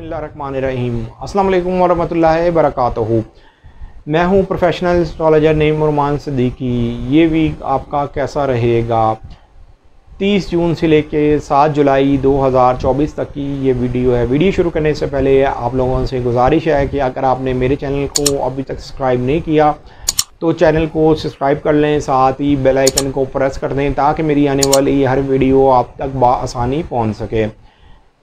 बिस्मिल्लाहिर्रहमानिर्रहीम। अस्सलाम वालेकुम वरहमतुल्लाहि वबरकातुहू। मैं हूं प्रोफेशनल एस्ट्रोलॉजर नईम रुमान सिद्दीकी। ये वीक आपका कैसा रहेगा? 30 जून से लेके 7 जुलाई 2024 तक की ये वीडियो है। वीडियो शुरू करने से पहले आप लोगों से गुजारिश है कि अगर आपने मेरे चैनल को अभी तक सब्सक्राइब नहीं किया तो चैनल को सब्सक्राइब कर लें, साथ ही बेल आइकन को प्रेस कर दें ताकि मेरी आने वाली हर वीडियो आप तक बआसानी पहुंच सके।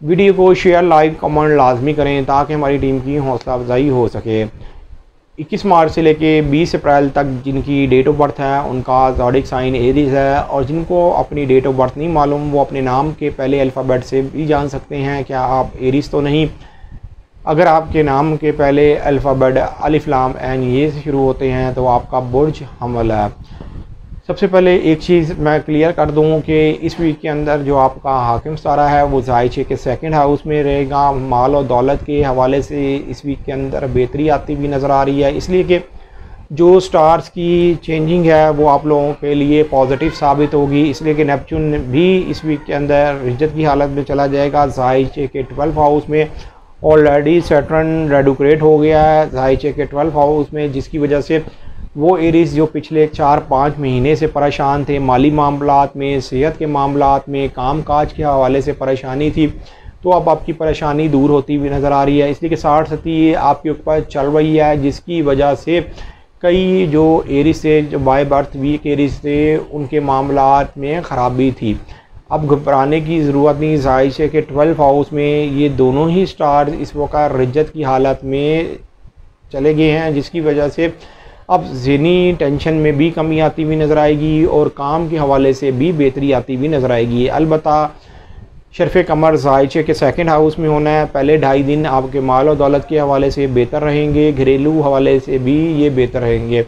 वीडियो को शेयर, लाइक, कमेंट लाजमी करें ताकि हमारी टीम की हौसला अफजाई हो सके। 21 मार्च से लेके 20 अप्रैल तक जिनकी डेट ऑफ बर्थ है उनका ज़ोडिक साइन एरीज है, और जिनको अपनी डेट ऑफ बर्थ नहीं मालूम वो अपने नाम के पहले अल्फ़ाबेट से भी जान सकते हैं। क्या आप एरीज तो नहीं? अगर आपके नाम के पहले अल्फ़ाबेट अलिफ लाम एन ये से शुरू होते हैं तो आपका बुर्ज हमल है। सबसे पहले एक चीज़ मैं क्लियर कर दूं कि इस वीक के अंदर जो आपका हाकिम सितारा है वो ज़ायचे के सेकंड हाउस में रहेगा। माल और दौलत के हवाले से इस वीक के अंदर बेहतरी आती हुई नज़र आ रही है, इसलिए कि जो स्टार्स की चेंजिंग है वो आप लोगों के लिए पॉजिटिव साबित होगी। इसलिए कि नेपच्यून भी इस वीक के अंदर रिज्जत की हालत में चला जाएगा। ज़ायचे के 12th हाउस में ऑलरेडी सैटर्न रेडुक्रेट हो गया है ज़ायचे के 12th हाउस में, जिसकी वजह से वो एरीज जो पिछले 4-5 महीने से परेशान थे, माली मामलात में, सेहत के मामलात में, काम काज के हवाले से परेशानी थी, तो अब आपकी परेशानी दूर होती हुई नज़र आ रही है। इसलिए कि 60 सती आपके ऊपर चल रही है, जिसकी वजह से कई जो एरीज से जो बाय बर्थ वीक एरीज थे उनके मामलात में ख़राबी थी। अब घबराने की ज़रूरत नहीं। ज़ायचे के 12th हाउस में ये दोनों ही स्टार इस वक्त रिज्जत की हालत में चले गए हैं, जिसकी वजह से अब ज़हनी टेंशन में भी कमी आती हुई नज़र आएगी और काम के हवाले से भी बेहतरी आती हुई नज़र आएगी। अलबत्ता शरफ़ कमर ज़ायचे के सेकंड हाउस में होना है। पहले 2.5 दिन आपके माल और दौलत के हवाले से बेहतर रहेंगे, घरेलू हवाले से भी ये बेहतर रहेंगे।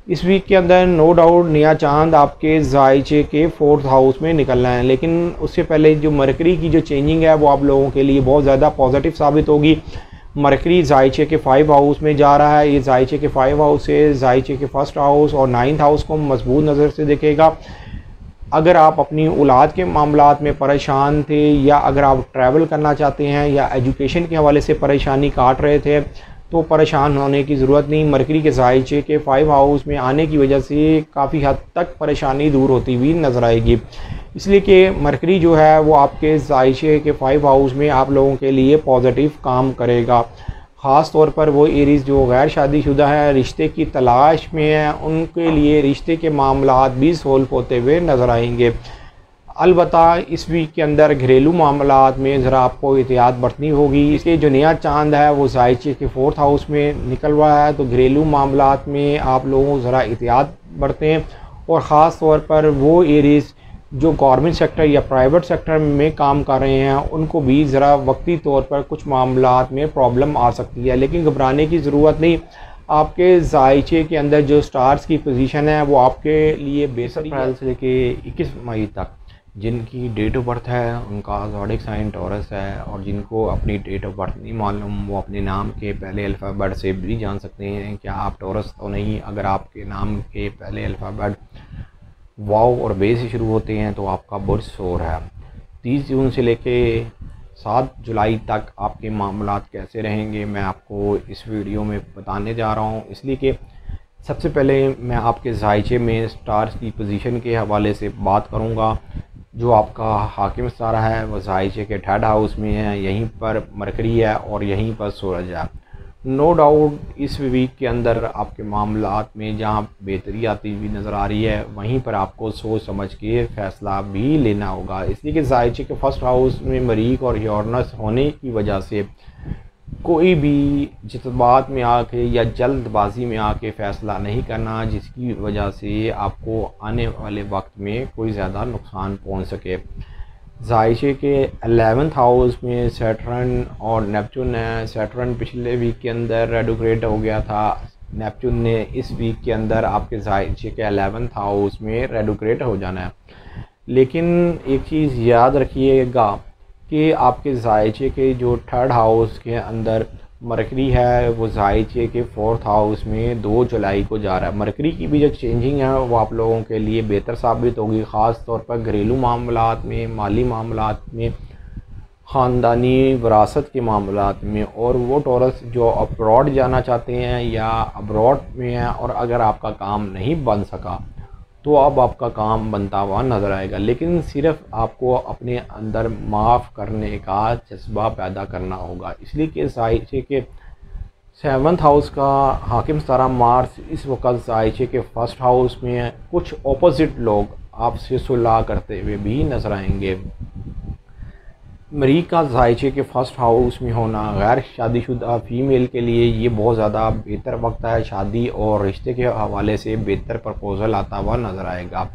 इस वीक के अंदर नो डाउट नया चांद आपके ज़ायचे के 4th हाउस में निकलना है, लेकिन उससे पहले जो मरकरी की जो चेंजिंग है वो आप लोगों के लिए बहुत ज़्यादा पॉजिटिव साबित होगी। मरकरी ज़ायचे के 5 हाउस में जा रहा है। ये ज़ायचे के 5 हाउस से ज़ायचे के 1st हाउस और 9th हाउस को मजबूत नज़र से देखेगा। अगर आप अपनी औलाद के मामलात में परेशान थे, या अगर आप ट्रैवल करना चाहते हैं, या एजुकेशन के हवाले से परेशानी काट रहे थे, तो परेशान होने की ज़रूरत नहीं। मरकरी के ज़ायचे के 5 हाउस में आने की वजह से काफ़ी हद तक परेशानी दूर होती हुई नज़र आएगी। इसलिए कि मरकरी जो है वो आपके ज़ायचे के 5 हाउस में आप लोगों के लिए पॉजिटिव काम करेगा। ख़ास तौर पर वो एरीज जो गैर शादीशुदा है, रिश्ते की तलाश में है, उनके लिए रिश्ते के मामलात भी सोल्व होते हुए नज़र आएंगे। अलबत्ता इस वीक के अंदर घरेलू मामलात में ज़रा आपको एहतियात बरतनी होगी। इसलिए जो नया चांद है वो ज़ायचे के 4th हाउस में निकल रहा है, तो घरेलू मामलात में आप लोगों ज़रा एहतियात बरतें, और ख़ास तौर पर वो एरीज जो गवर्नमेंट सेक्टर या प्राइवेट सेक्टर में काम कर रहे हैं उनको भी ज़रा वक्ती तौर पर कुछ मामलात में प्रॉब्लम आ सकती है, लेकिन घबराने की ज़रूरत नहीं। आपके ज़ायचे के अंदर जो स्टार्स की पोजीशन है वो आपके लिए 20 अप्रैल से लेके 21 मई तक जिनकी डेट ऑफ बर्थ है उनका ज़ोडिक साइन टॉरस है, और जिनको अपनी डेट ऑफ बर्थ नहीं मालूम वो अपने नाम के पहले अल्फ़ाबेट से भी जान सकते हैं क्या आप टॉरस तो नहीं। अगर आपके नाम के पहले अल्फ़ाबेट वाव और बे से शुरू होते हैं तो आपका बुर्ज सोर है। 30 जून से लेके 7 जुलाई तक आपके मामलात कैसे रहेंगे मैं आपको इस वीडियो में बताने जा रहा हूँ। इसलिए कि सबसे पहले मैं आपके ज़ायचे में स्टार्स की पोजीशन के हवाले से बात करूँगा। जो आपका हाकिम सितारा है वो ज़ायचे के 3rd हाउस में है, यहीं पर मरकरी है और यहीं पर सूरज है। नो डाउट इस वीक के अंदर आपके मामलात में जहां बेहतरी आती हुई नज़र आ रही है वहीं पर आपको सोच समझ के फ़ैसला भी लेना होगा। इसलिए कि ज़ायचे के 1st हाउस में मरीख और यूरेनस होने की वजह से कोई भी जज्बात में आके या जल्दबाजी में आके फ़ैसला नहीं करना, जिसकी वजह से आपको आने वाले वक्त में कोई ज़्यादा नुकसान पहुंच सके। ज़ायचे के 11th हाउस में सैटर्न और नेपच्यून है। सैटर्न पिछले वीक के अंदर रेडुक्रेट हो गया था, नेपच्यून ने इस वीक के अंदर आपके ज़ायचे के 11th हाउस में रेडुक्रेट हो जाना है। लेकिन एक चीज़ याद रखिएगा कि आपके ज़ायचे के जो 3rd हाउस के अंदर मरकरी है वो ज़ायचे के 4th हाउस में 2 जुलाई को जा रहा है। मरकरी की भी जो चेंजिंग है वो आप लोगों के लिए बेहतर साबित होगी, ख़ास तौर पर घरेलू मामलात में, माली मामलात में, ख़ानदानी विरासत के मामलात में, और वो टॉरस जो अब्रॉड जाना चाहते हैं या अब्रॉड में हैं, और अगर आपका काम नहीं बन सका तो अब आपका काम बनता हुआ नज़र आएगा। लेकिन सिर्फ़ आपको अपने अंदर माफ़ करने का जज्बा पैदा करना होगा, इसलिए कि ज़ायचे के 7th हाउस का हाकिम सितारा मार्स इस वक्त ज़ायचे के 1st हाउस में है। कुछ ऑपोजिट लोग आपसे सुलह करते हुए भी नज़र आएंगे। मरीख का ज़ायचे के 1st हाउस में होना गैर शादीशुदा फ़ीमेल के लिए ये बहुत ज़्यादा बेहतर वक्त है। शादी और रिश्ते के हवाले से बेहतर प्रपोज़ल आता हुआ नज़र आएगा।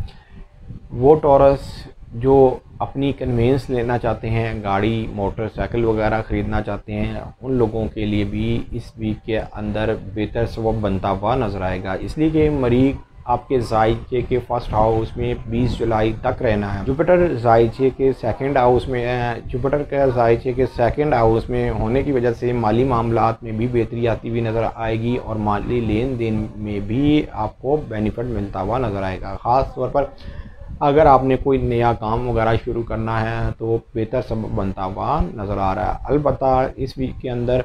वो टॉरस जो अपनी कन्वेंस लेना चाहते हैं, गाड़ी मोटरसाइकिल वगैरह ख़रीदना चाहते हैं, उन लोगों के लिए भी इस वीक के अंदर बेहतर सबब बनता हुआ नज़र आएगा, इसलिए कि मरीख आपके ज़ायचे के 1st हाउस में 20 जुलाई तक रहना है। जुपिटर ज़ायचे के 2nd हाउस में है। जुपिटर का ज़ायचे के 2nd हाउस में होने की वजह से माली मामलात में भी बेहतरी आती हुई नज़र आएगी और माली लेन देन में भी आपको बेनिफिट मिलता हुआ नज़र आएगा। ख़ास तौर पर अगर आपने कोई नया काम वगैरह शुरू करना है तो बेहतर सबब बनता हुआ नज़र आ रहा है। अलबत्ता इस वीक के अंदर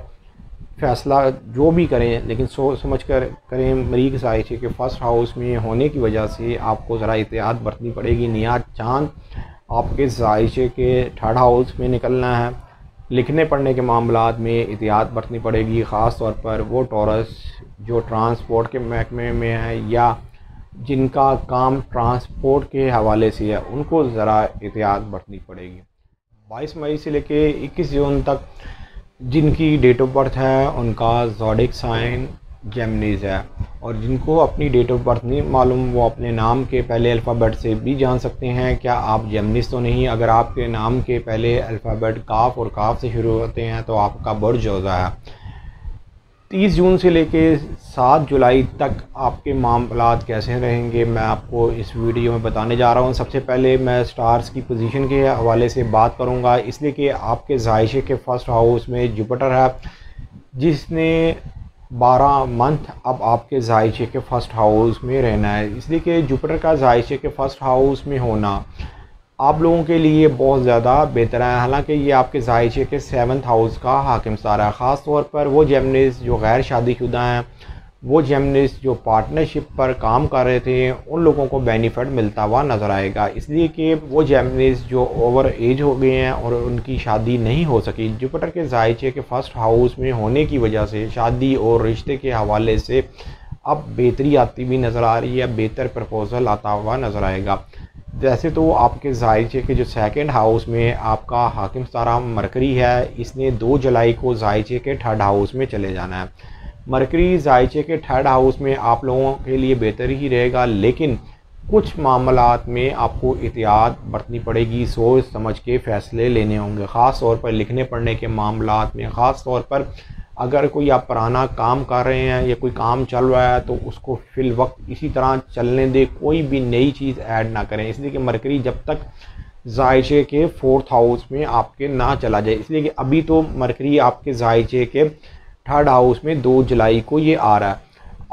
फ़ैसला जो भी करें लेकिन सोच समझ कर करें। मरीख ज़ायचे के 1st हाउस में होने की वजह से आपको ज़रा एहतियात बरतनी पड़ेगी। नया चांद आपके ज़ायचे के 3rd हाउस में निकलना है। लिखने पढ़ने के मामलात में एहतियात बरतनी पड़ेगी, ख़ास तौर पर वो टॉरस जो ट्रांसपोर्ट के महकमे में है या जिनका काम ट्रांसपोर्ट के हवाले से है, उनको ज़रा एहतियात बरतनी पड़ेगी। 22 मई से लेके 21 जून तक जिनकी डेट ऑफ बर्थ है उनका ज़ोडिक साइन जेमिनीज़ है, और जिनको अपनी डेट ऑफ बर्थ नहीं मालूम वो अपने नाम के पहले अल्फ़ाबेट से भी जान सकते हैं क्या आप जेमिनीज़ तो नहीं। अगर आपके नाम के पहले अल्फ़ाबेट काफ और काफ से शुरू होते हैं तो आपका बर्थ जोज़ा है। 30 जून से लेके 7 जुलाई तक आपके मामलात कैसे रहेंगे मैं आपको इस वीडियो में बताने जा रहा हूं। सबसे पहले मैं स्टार्स की पोजीशन के हवाले से बात करूंगा, इसलिए कि आपके ज़ायचे के 1st हाउस में जुपिटर है जिसने 12 मंथ अब आपके ज़ायचे के 1st हाउस में रहना है। इसलिए कि जुपिटर का ज़ायचे के 1st हाउस में होना आप लोगों के लिए बहुत ज़्यादा बेहतर है। हालांकि ये आपके ज़ायचे के 7th हाउस का हाकिम सितारा है। ख़ास तौर पर वो जेमिनीज़ जो गैर शादीशुदा हैं, वो जेमिनीज़ जो पार्टनरशिप पर काम कर रहे थे, उन लोगों को बेनिफिट मिलता हुआ नज़र आएगा, इसलिए कि वो जेमिनीज़ जो ओवर एज हो गए हैं और उनकी शादी नहीं हो सकी, जुपिटर के ज़ायचे के 1st हाउस में होने की वजह से शादी और रिश्ते के हवाले से अब बेहतरी आती हुई नज़र आ रही है, बेहतर प्रपोज़ल आता हुआ नज़र आएगा। वैसे तो आपके ज़ायचे के जो 2nd हाउस में आपका हाकिम सितारा मरकरी है, इसने 2 जुलाई को ज़ायचे के 3rd हाउस में चले जाना है। मरकरी ज़ायचे के 3rd हाउस में आप लोगों के लिए बेहतर ही रहेगा, लेकिन कुछ मामलात में आपको एहतियात बरतनी पड़ेगी, सोच समझ के फ़ैसले लेने होंगे। ख़ास तौर पर लिखने पढ़ने के मामलात में, ख़ास तौर पर अगर कोई आप पुराना काम कर रहे हैं या कोई काम चल रहा है तो उसको फिल वक्त इसी तरह चलने दें, कोई भी नई चीज़ ऐड ना करें, इसलिए कि मरकरी जब तक ज़ायचे के 4th हाउस में आपके ना चला जाए। इसलिए कि अभी तो मरकरी आपके ज़ायचे के 3rd हाउस में 2 जुलाई को ये आ रहा है।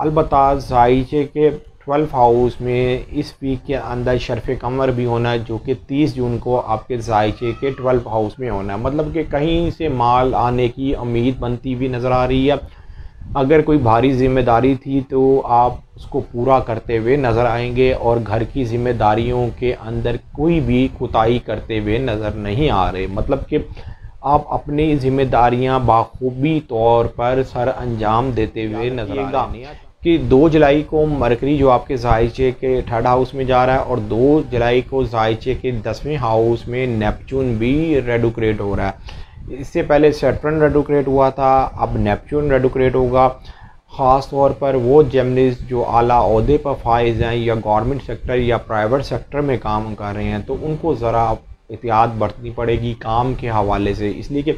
अलबत्ता ज़ायचे के 12th हाउस में इस वीक के अंदर शर्फ़ कमर भी होना है, जो कि 30 जून को आपके ज़ायचे के 12th हाउस में होना है। मतलब कि कहीं से माल आने की उम्मीद बनती हुई नज़र आ रही है। अगर कोई भारी ज़िम्मेदारी थी तो आप उसको पूरा करते हुए नज़र आएंगे और घर की ज़िम्मेदारियों के अंदर कोई भी कोताही करते हुए नज़र नहीं आ रहे। मतलब कि आप अपनी ज़िम्मेदारियां बाखूबी तौर पर सर अंजाम देते हुए नज़र आ रहे हैं कि 2 जुलाई को मरकरी जो आपके ज़ायचे के 3rd हाउस में जा रहा है और 2 जुलाई को ज़ायचे के 10वें हाउस में नेपच्यून भी रेडुक्रेट हो रहा है। इससे पहले सैटर्न रेडुक्रेट हुआ था, अब नेपच्यून रेडुक्रेट होगा। ख़ास तौर पर वो जेमिनीज़ जो आला ओहदे पर फाइज हैं या गवर्नमेंट सेक्टर या प्राइवेट सेक्टर में काम कर रहे हैं तो उनको ज़रा एहतियात बरतनी पड़ेगी काम के हवाले से, इसलिए कि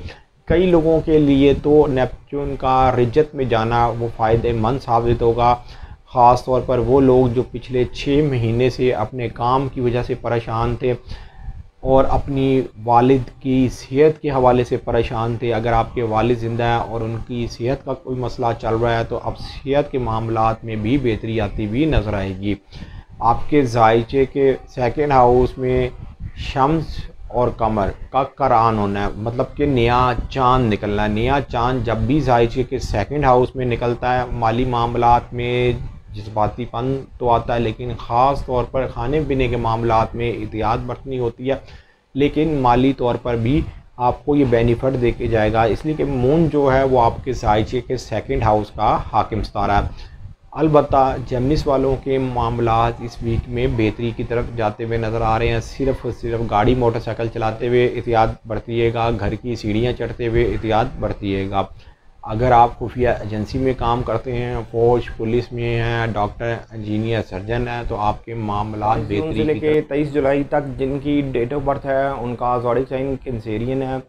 कई लोगों के लिए तो नेपच्यून का रिज्जत में जाना वो फ़ायदेमंद साबित होगा। ख़ास तौर पर वो लोग जो पिछले 6 महीने से अपने काम की वजह से परेशान थे और अपनी वालिद की सेहत के हवाले से परेशान थे। अगर आपके वालिद ज़िंदा हैं और उनकी सेहत का कोई मसला चल रहा है तो अब सेहत के मामलात में भी बेहतरी आती हुई नज़र आएगी। आपके ज़ायचे के 2nd हाउस में शम्स और कमर का करान होना है, मतलब कि नया चांद निकलना है। नया चांद जब भी ज़ायचे के सेकंड हाउस में निकलता है, माली मामलात में जज्बातीपन तो आता है, लेकिन ख़ास तौर पर खाने पीने के मामलात में एहतियात बरतनी होती है, लेकिन माली तौर पर भी आपको ये बेनिफिट दे के जाएगा, इसलिए कि मून जो है वो आपके ज़ायचे के सेकंड हाउस का हाकिम सितारा है। अलबत्ता जेमिनी वालों के मामलात इस वीक में बेहतरी की तरफ जाते हुए नज़र आ रहे हैं। सिर्फ और सिर्फ गाड़ी मोटरसाइकिल चलाते हुए एहतियात बरतिएगा, घर की सीढ़ियाँ चढ़ते हुए एहतियात बरतिएगा। अगर आप खुफिया एजेंसी में काम करते हैं, फौज पुलिस में हैं, डॉक्टर इंजीनियर सर्जन हैं, तो आपके मामलात बेहतरी से लेकर 23 जुलाई तक जिनकी डेट ऑफ बर्थ है उनका ज़ोडिक साइन कैंसेरियन है,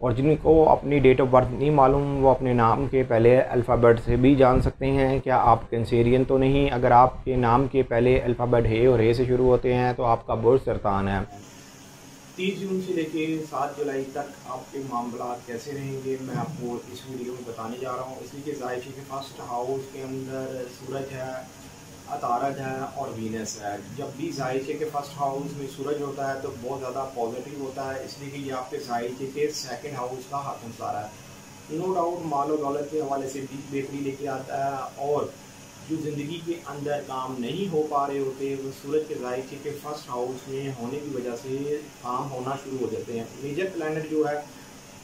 और जिनको अपनी डेट ऑफ बर्थ नहीं मालूम वो अपने नाम के पहले अल्फ़ाबेट से भी जान सकते हैं क्या आप कैंसेरियन तो नहीं। अगर आपके नाम के पहले अल्फ़ाबेट हे और हे से शुरू होते हैं तो आपका बुर्ज सरतान है। 30 जून से लेके 7 जुलाई तक आपके मामलात कैसे रहेंगे मैं आपको इस वीडियो में बताने जा रहा हूँ। इसलिए कि ज़ायचे के फर्स्ट हाउस के अंदर सूरज है, अतारद है और वीनस है। जब भी ज़ायचे के फर्स्ट हाउस में सूरज होता है तो बहुत ज़्यादा पॉजिटिव होता है, इसलिए कि ये आपके ज़ायचे के सेकंड हाउस का हाकिम सितारा है। नो डाउट माल और दौलत के हवाले से भी बेहतरी लेके आता है, और जो ज़िंदगी के अंदर काम नहीं हो पा रहे होते वो सूरज के ज़ायचे के फर्स्ट हाउस में होने की वजह से काम होना शुरू हो जाते हैं। मेजर प्लैनेट जो है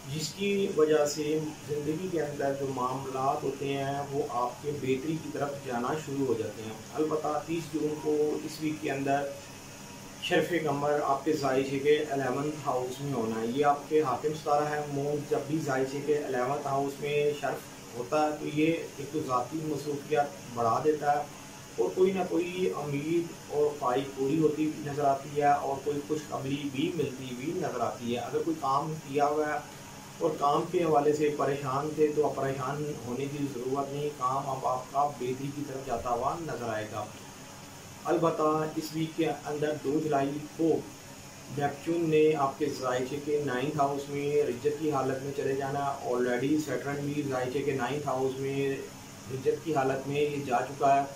जिसकी वजह से ज़िंदगी के अंदर जो मामलात होते हैं वो आपके बेहतरी की तरफ जाना शुरू हो जाते हैं। अलबत्ता 30 जून को इस वीक के अंदर शरफ़ कमर आपके ज़ायचे के 11th हाउस में होना है। ये आपके हाकिम सितारा है। मून जब भी ज़ायचे के 11th हाउस में शर्फ होता है तो ये एक तो ज़ाती मसरूफियत बढ़ा देता है, और कोई ना कोई उम्मीद और ख्वाहिश पूरी होती नज़र आती है, और कोई खुशखबरी भी मिलती हुई नज़र आती है। अगर कोई काम किया हुआ है और काम के हवाले से परेशान थे तो आप परेशान होने की ज़रूरत नहीं, काम अब आपका बेहतरी की तरफ जाता हुआ नज़र आएगा। अलबत्ता इस वीक के अंदर 2 जुलाई को नेपच्यून ने आपके ज़ायचे के 9th हाउस में रिज्जत की हालत में चले जाना। ऑलरेडी सैटर्न भी ज़ायचे के 9th हाउस में रिज्जत की हालत में ये जा चुका है,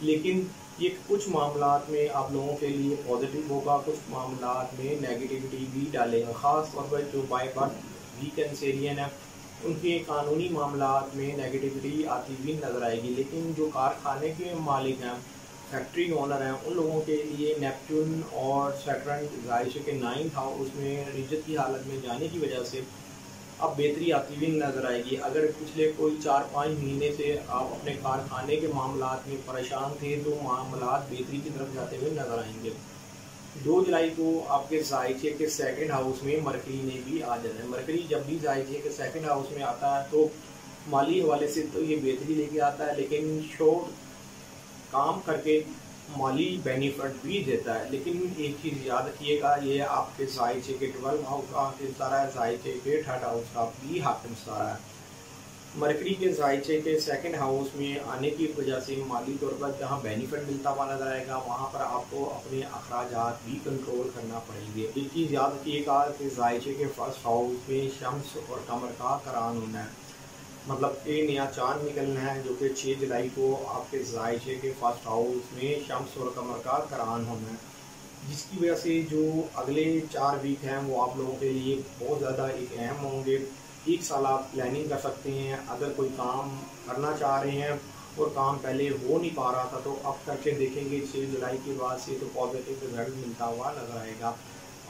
लेकिन ये कुछ मामलात में आप लोगों के लिए पॉजिटिव होगा, कुछ मामलात में नेगेटिविटी भी डालेगा। ख़ास तौर पर जो बाय बर्थ वी कैंसेरियन है उनके कानूनी मामलात में नेगेटिविटी आती हुई नज़र आएगी, लेकिन जो कारखाने के मालिक हैं, फैक्ट्री ओनर हैं, उन लोगों के लिए नेपच्यून और सैटर्न ज़ायचे के 9th हाउस में रिज्जत की हालत में जाने की वजह से अब बेहतरी आती हुई नज़र आएगी। अगर पिछले कोई 4-5 महीने से आप अपने कारखाने के मामलात में परेशान थे तो मामलात बेहतरी की तरफ जाते हुए नज़र आएंगे। 2 जुलाई को आपके ज़ायचे के सेकंड हाउस में मरकरी ने भी आ जाना है। मरकरी जब भी ज़ायचे के सेकंड हाउस में आता है तो माली हवाले से तो ये बेहतरी लेके आता है, लेकिन शॉर्ट काम करके माली बेनिफिट भी देता है। लेकिन एक चीज़ याद रखिएगा, ये आपके ज़ायचे के 12 हाउस का हाकिम सितारा है, ज़ायचे के 3rd हाउस का भी हाकिम सितारा है। मरकरी के ज़ायचे के सेकंड हाउस में आने की वजह से माली तौर पर जहाँ बेनिफिट मिलता हुआ नजर आएगा वहाँ पर आपको अपने अखराजात भी कंट्रोल करना पड़ेंगे। एक चीज़ याद रखिएगा कि ज़ायचे के फर्स्ट हाउस में शम्स और कमर का करान होना है, मतलब कि नया चांद निकलना है, जो कि 6 जुलाई को आपके ज़ायचे के फर्स्ट हाउस में शम्स और कमर का करान होना है, जिसकी वजह से जो अगले 4 वीक हैं वो आप लोगों के लिए बहुत ज़्यादा एक अहम होंगे। 1 साल आप प्लानिंग कर सकते हैं। अगर कोई काम करना चाह रहे हैं और काम पहले हो नहीं पा रहा था तो अब करके देखेंगे 6 जुलाई के बाद से तो पॉजिटिव रिजल्ट मिलता हुआ नजर आएगा।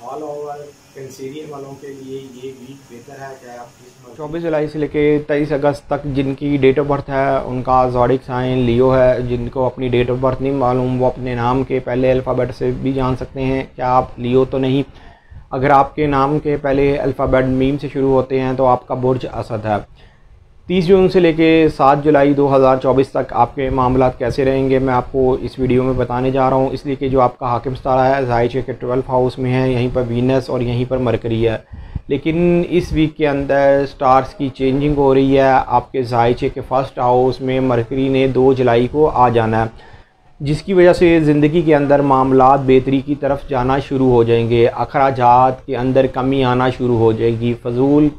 ऑल ओवर कैंसेरियन वालों के लिए ये वीक बेहतर है। चाहे आप 24 जुलाई से लेके 23 अगस्त तक जिनकी डेट ऑफ बर्थ है उनका ज़ोडिक साइन लियो है। जिनको अपनी डेट ऑफ बर्थ नहीं मालूम वो अपने नाम के पहले अल्फ़ाबेट से भी जान सकते हैं क्या आप लियो तो नहीं। अगर आपके नाम के पहले अल्फ़ाबेट मीम से शुरू होते हैं तो आपका बुर्ज असद है। 30 जून से लेके 7 जुलाई 2024 तक आपके मामलात कैसे रहेंगे मैं आपको इस वीडियो में बताने जा रहा हूँ, इसलिए कि जो आपका हाकिम सितारा है ज़ायचे के 12 हाउस में है, यहीं पर वीनस और यहीं पर मरकरी है। लेकिन इस वीक के अंदर स्टार्स की चेंजिंग हो रही है। आपके ज़ायचे के फर्स्ट हाउस में मरकरी ने 2 जुलाई को आ जाना है, जिसकी वजह से ज़िंदगी के अंदर मामलात बेहतरी की तरफ जाना शुरू हो जाएंगे। अखराजात के अंदर कमी आना शुरू हो जाएगी। फजूल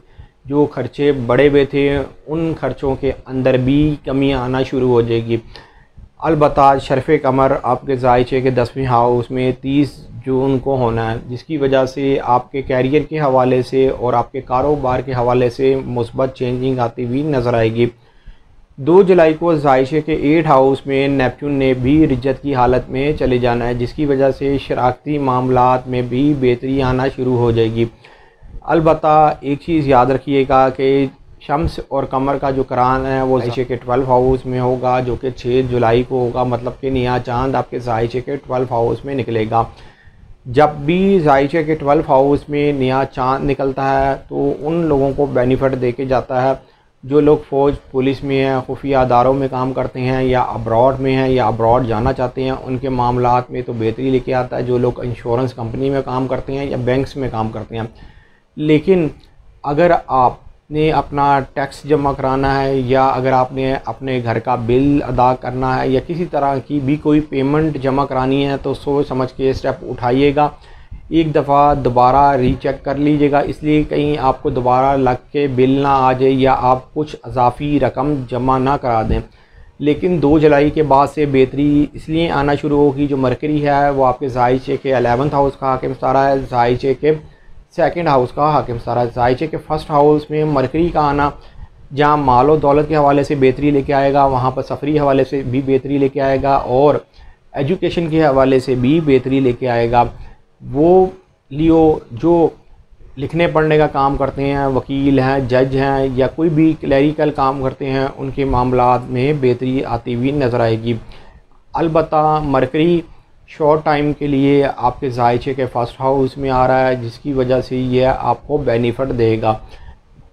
जो खर्चे बढ़े हुए थे उन खर्चों के अंदर भी कमी आना शुरू हो जाएगी। अलबत्ता शरफ़ कमर आपके ज़ायचे के 10वें हाउस में 30 जून को होना है, जिसकी वजह से आपके कैरियर के हवाले से और आपके कारोबार के हवाले से मुस्बत चेंजिंग आती हुई नज़र आएगी। 2 जुलाई को ज़ायशे के 8 हाउस में नेपच्यून ने भी रिज्जत की हालत में चले जाना है, जिसकी वजह से शराकती मामलात में भी बेहतरी आना शुरू हो जाएगी। अलबत्ता एक चीज़ याद रखिएगा कि शम्स और कमर का जो करान है वो ज़ायशे के 12 हाउस में होगा, जो कि 6 जुलाई को होगा। मतलब कि नया चांद आपके ज़ायशे के 12 हाउस में निकलेगा। जब भी ज़ायशे के 12 हाउस में नया चांद निकलता है तो उन लोगों को बेनिफिट दे के जाता है जो लोग फ़ौज पुलिस में हैं, खुफिया अदारों में काम करते हैं, या अब्रॉड में हैं, या अब्रॉड जाना चाहते हैं, उनके मामलात में तो बेहतरी लेके आता है। जो लोग इंश्योरेंस कंपनी में काम करते हैं या बैंक्स में काम करते हैं। लेकिन अगर आपने अपना टैक्स जमा कराना है, या अगर आपने अपने घर का बिल अदा करना है, या किसी तरह की भी कोई पेमेंट जमा करानी है, तो सोच समझ के स्टेप उठाइएगा। एक दफ़ा दोबारा रीचेक कर लीजिएगा, इसलिए कहीं आपको दोबारा लग के बिल ना आ जाए या आप कुछ इजाफ़ी रकम जमा ना करा दें। लेकिन 2 जुलाई के बाद से बेहतरी इसलिए आना शुरू होगी। जो मरकरी है वो आपके ज़ायशे के 11th हाउस का हाकिम सितारा है, ज़ायशे के 2nd हाउस का हाकिम सितारा है। ज़ायशे के 1st हाउस में मरकरी का आना जहाँ माल और दौलत के हवाले से बेहतरी लेके आएगा, वहाँ पर सफरी हवाले से भी बेहतरी लेके आएगा और एजुकेशन के हवाले से भी बेहतरी लेके आएगा। वो लियो जो लिखने पढ़ने का काम करते हैं, वकील हैं, जज हैं, या कोई भी क्लरिकल काम करते हैं, उनके मामलात में बेहतरी आती हुई नज़र आएगी। अलबत्ता मरकरी शॉर्ट टाइम के लिए आपके ज़ायशे के 1st हाउस में आ रहा है, जिसकी वजह से यह आपको बेनिफिट देगा।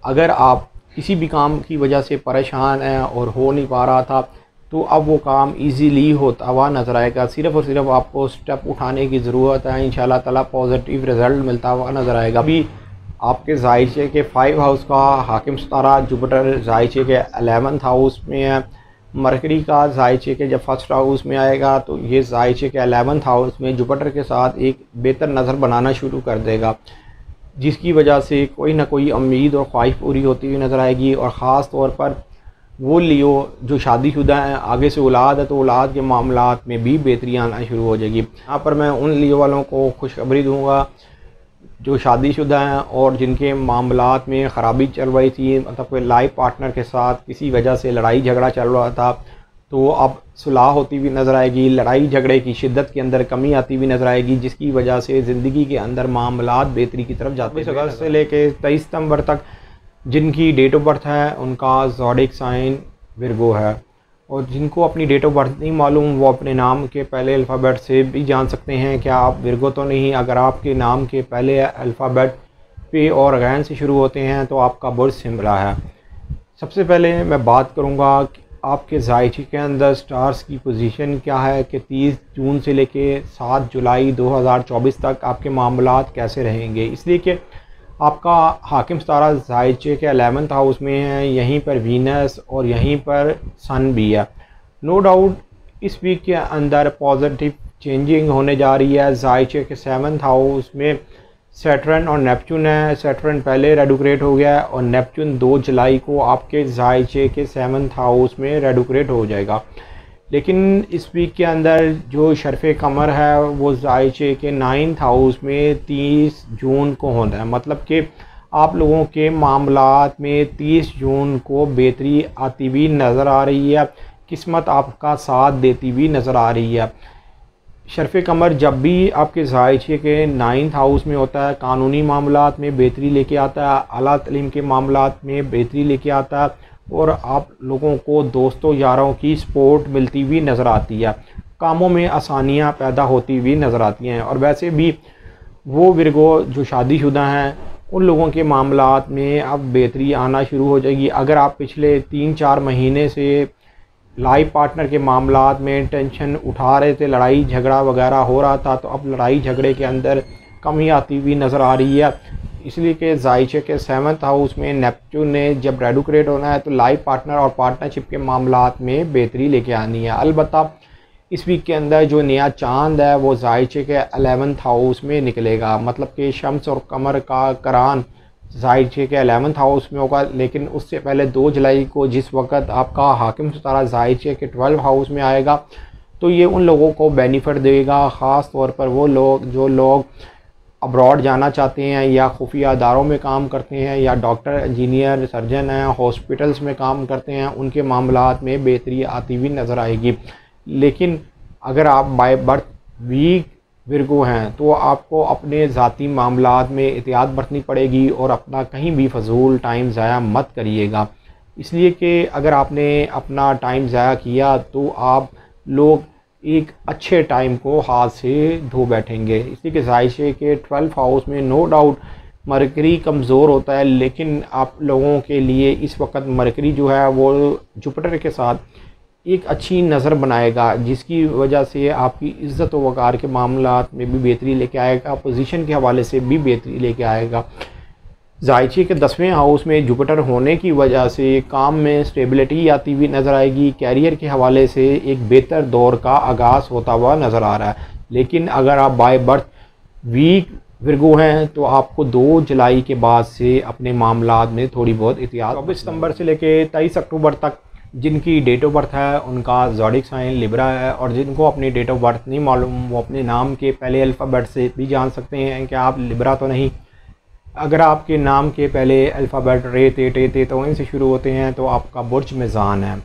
अगर आप किसी भी काम की वजह से परेशान हैं और हो नहीं पा रहा था, तो अब वो काम इजीली होता हुआ नज़र आएगा। सिर्फ़ और सिर्फ आपको स्टेप उठाने की ज़रूरत है, इंशाल्लाह ताला पॉजिटिव रिज़ल्ट मिलता हुआ नज़र आएगा। अभी आपके ज़ायशे के 5 हाउस का हाकिम सितारा जुपिटर ज़ायशे के 11th हाउस में है। मरकरी का ज़ायशे के जब 1st हाउस में आएगा तो ये ज़ायशे के 11th हाउस में जुपिटर के साथ एक बेहतर नज़र बनाना शुरू कर देगा, जिसकी वजह से कोई ना कोई उम्मीद और ख्वाहिश पूरी होती हुई नज़र आएगी। और ख़ास तौर पर वो लियो जो शादीशुदा हैं, आगे से औलाद है, तो औलाद के मामलात में भी बेहतरी आना शुरू हो जाएगी। यहाँ पर मैं उन लियो वालों को खुशखबरी दूंगा जो शादीशुदा हैं और जिनके मामलात में ख़राबी चल रही थी, मतलब कोई लाइफ पार्टनर के साथ किसी वजह से लड़ाई झगड़ा चल रहा था, तो अब सुलह होती हुई नज़र आएगी। लड़ाई झगड़े की शिद्दत के अंदर कमी आती हुई नज़र आएगी, जिसकी वजह से ज़िंदगी के अंदर मामलात बेहतरी की तरफ जाते हैं। 20 अगस्त से लेकर 23 सितंबर तक जिनकी डेट ऑफ बर्थ है उनका ज़ोडिक साइन विर्गो है, और जिनको अपनी डेट ऑफ बर्थ नहीं मालूम वो अपने नाम के पहले अल्फ़ाबेट से भी जान सकते हैं क्या आप विर्गो तो नहीं। अगर आपके नाम के पहले अल्फ़ाबेट पे और गैन से शुरू होते हैं तो आपका बर्थ सिंबला है। सबसे पहले मैं बात करूँगा कि आपके ज़ायशे के अंदर स्टार्स की पोजीशन क्या है कि 30 जून से लेके 7 जुलाई 2024 तक आपके मामलात कैसे रहेंगे। इसलिए कि आपका हाकिम सितारा ज़ायशे के 11th हाउस में है, यहीं पर वीनस और यहीं पर सन भी है। नो डाउट इस वीक के अंदर पॉजिटिव चेंजिंग होने जा रही है। ज़ायशे के 7th हाउस में सैटर्न और नेपच्यून है। सैटर्न पहले रेडुक्रेट हो गया और नेपच्यून 2 जुलाई को आपके ज़ायशे के 7th हाउस में रेडुक्रेट हो जाएगा। लेकिन इस वीक के अंदर जो शरफ़े कमर है वो ज़ायशे के 9th हाउस में 30 जून को होता है। मतलब कि आप लोगों के मामलात में 30 जून को बेहतरी आती हुई नज़र आ रही है, किस्मत आपका साथ देती हुई नज़र आ रही है। शरफ़े कमर जब भी आपके ज़ायशे के 9th हाउस में होता है, कानूनी मामलात में बेहतरी लेके आता है, आला तालीम के मामलात में बेहतरी लेके आता है, और आप लोगों को दोस्तों यारों की सपोर्ट मिलती हुई नज़र आती है, कामों में आसानियां पैदा होती हुई नज़र आती हैं। और वैसे भी वो विर्गो जो शादीशुदा हैं उन लोगों के मामलात में अब बेहतरी आना शुरू हो जाएगी। अगर आप पिछले 3-4 महीने से लाइफ पार्टनर के मामलात में टेंशन उठा रहे थे, लड़ाई झगड़ा वगैरह हो रहा था, तो अब लड़ाई झगड़े के अंदर कमी आती हुई नज़र आ रही है। इसलिए कि ज़ायशे के 7th हाउस में नेपच्यून ने जब रेडुक्रेट होना है तो लाइफ पार्टनर और पार्टनरशिप के मामलात में बेहतरी लेके आनी है। अलबत्ता इस वीक के अंदर जो नया चांद है वो ज़ायशे के 11th हाउस में निकलेगा। मतलब कि शम्स और कमर का करान ज़ायशे के 11th हाउस में होगा। लेकिन उससे पहले 2 जुलाई को जिस वक्त आपका हाकिम सितारा ज़ायशे के 12 हाउस में आएगा तो ये उन लोगों को बेनिफिट देगा, ख़ास तौर पर वो लोग जो लोग अब्रॉड जाना चाहते हैं या खुफिया अदारों में काम करते हैं या डॉक्टर, इंजीनियर, सर्जन हैं, हॉस्पिटल्स में काम करते हैं, उनके मामलात में बेहतरी आती हुई नज़र आएगी। लेकिन अगर आप बाय बर्थ वीक विर्गो हैं तो आपको अपने ज़ाती मामलात में एहतियात बरतनी पड़ेगी और अपना कहीं भी फजूल टाइम ज़ाया मत करिएगा। इसलिए कि अगर आपने अपना टाइम ज़ाया किया तो आप लोग एक अच्छे टाइम को हाथ से धो बैठेंगे। इसलिए कि जायशे के 12 हाउस में नो डाउट मरकरी कमज़ोर होता है, लेकिन आप लोगों के लिए इस वक्त मरकरी जो है वो जुपिटर के साथ एक अच्छी नज़र बनाएगा, जिसकी वजह से आपकी इज़्ज़त व वक़ार के मामलात में भी बेहतरी लेके आएगा, पोजीशन के हवाले से भी बेहतरी लेके आएगा। जायचे के 10वें हाउस में जुपिटर होने की वजह से काम में स्टेबिलिटी आती हुई नज़र आएगी। कैरियर के हवाले से एक बेहतर दौर का आगाज़ होता हुआ नज़र आ रहा है। लेकिन अगर आप बाय बर्थ वीक विर्गो हैं तो आपको 2 जुलाई के बाद से अपने मामलात में थोड़ी बहुत एहतियात। 24 सितंबर से लेकर 23 अक्टूबर तक जिनकी डेट ऑफ बर्थ है उनका ज़ोडिक साइन लिब्रा है, और जिनको अपनी डेट ऑफ बर्थ नहीं मालूम वो अपने नाम के पहले अल्फ़ाबेट से भी जान सकते हैं कि आप लिब्रा तो नहीं। अगर आपके नाम के पहले अल्फ़ाबेट रे ते टे ते तो इनसे शुरू होते हैं तो आपका बुर्ज मिज़ान है।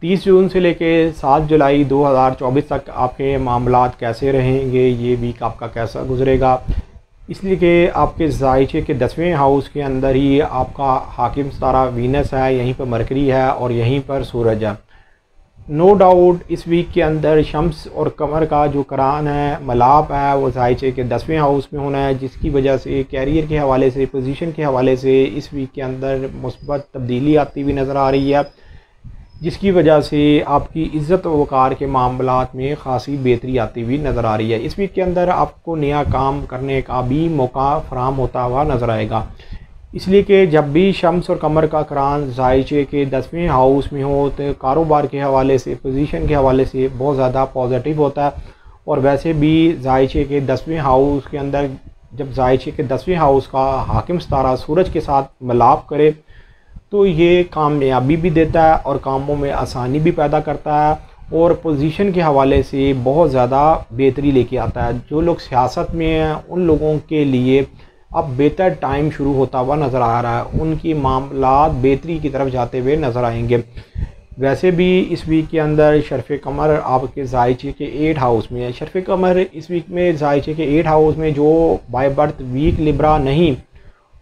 30 जून से लेके 7 जुलाई 2024 तक आपके मामलात कैसे रहेंगे, ये वीक आपका कैसा गुजरेगा, इसलिए कि आपके जायचे के 10वें हाउस के अंदर ही आपका हाकिम सितारा वीनस है, यहीं पर मरकरी है और यहीं पर सूरज है। नो डाउट इस वीक के अंदर शम्स और कमर का जो करान है, मलाप है, वो जायचे के 10वें हाउस में होना है, जिसकी वजह से कैरियर के हवाले से, पोजीशन के हवाले से इस वीक के अंदर मुस्बत तब्दीली आती हुई नज़र आ रही है, जिसकी वजह से आपकी इज़्ज़त व वक़ार के मामलात में ख़ासी बेहतरी आती हुई नज़र आ रही है। इस वीक के अंदर आपको नया काम करने का भी मौका फराहम होता हुआ नज़र आएगा, इसलिए कि जब भी शम्स और कमर का करान जायचे के 10वें हाउस में हो तो कारोबार के हवाले से, पोजीशन के हवाले से बहुत ज़्यादा पॉजिटिव होता है। और वैसे भी जायचे के 10वें हाउस के अंदर जब जायचे के 10वें हाउस का हाकिम सितारा सूरज के साथ मिलाप करे तो ये कामयाबी भी देता है और कामों में आसानी भी पैदा करता है और पोजीशन के हवाले से बहुत ज़्यादा बेहतरी लेके आता है। जो लोग सियासत में हैं उन लोगों के लिए अब बेहतर टाइम शुरू होता हुआ नज़र आ रहा है, उनकी मामलात बेहतरी की तरफ जाते हुए नज़र आएंगे। वैसे भी इस वीक के अंदर शर्फ़ कमर आपके जायचे के 8 हाउस में है। शर्फ़ कमर इस वीक में जायचे के 8 हाउस में जो बाय बर्थ वीक लिब्रा नहीं,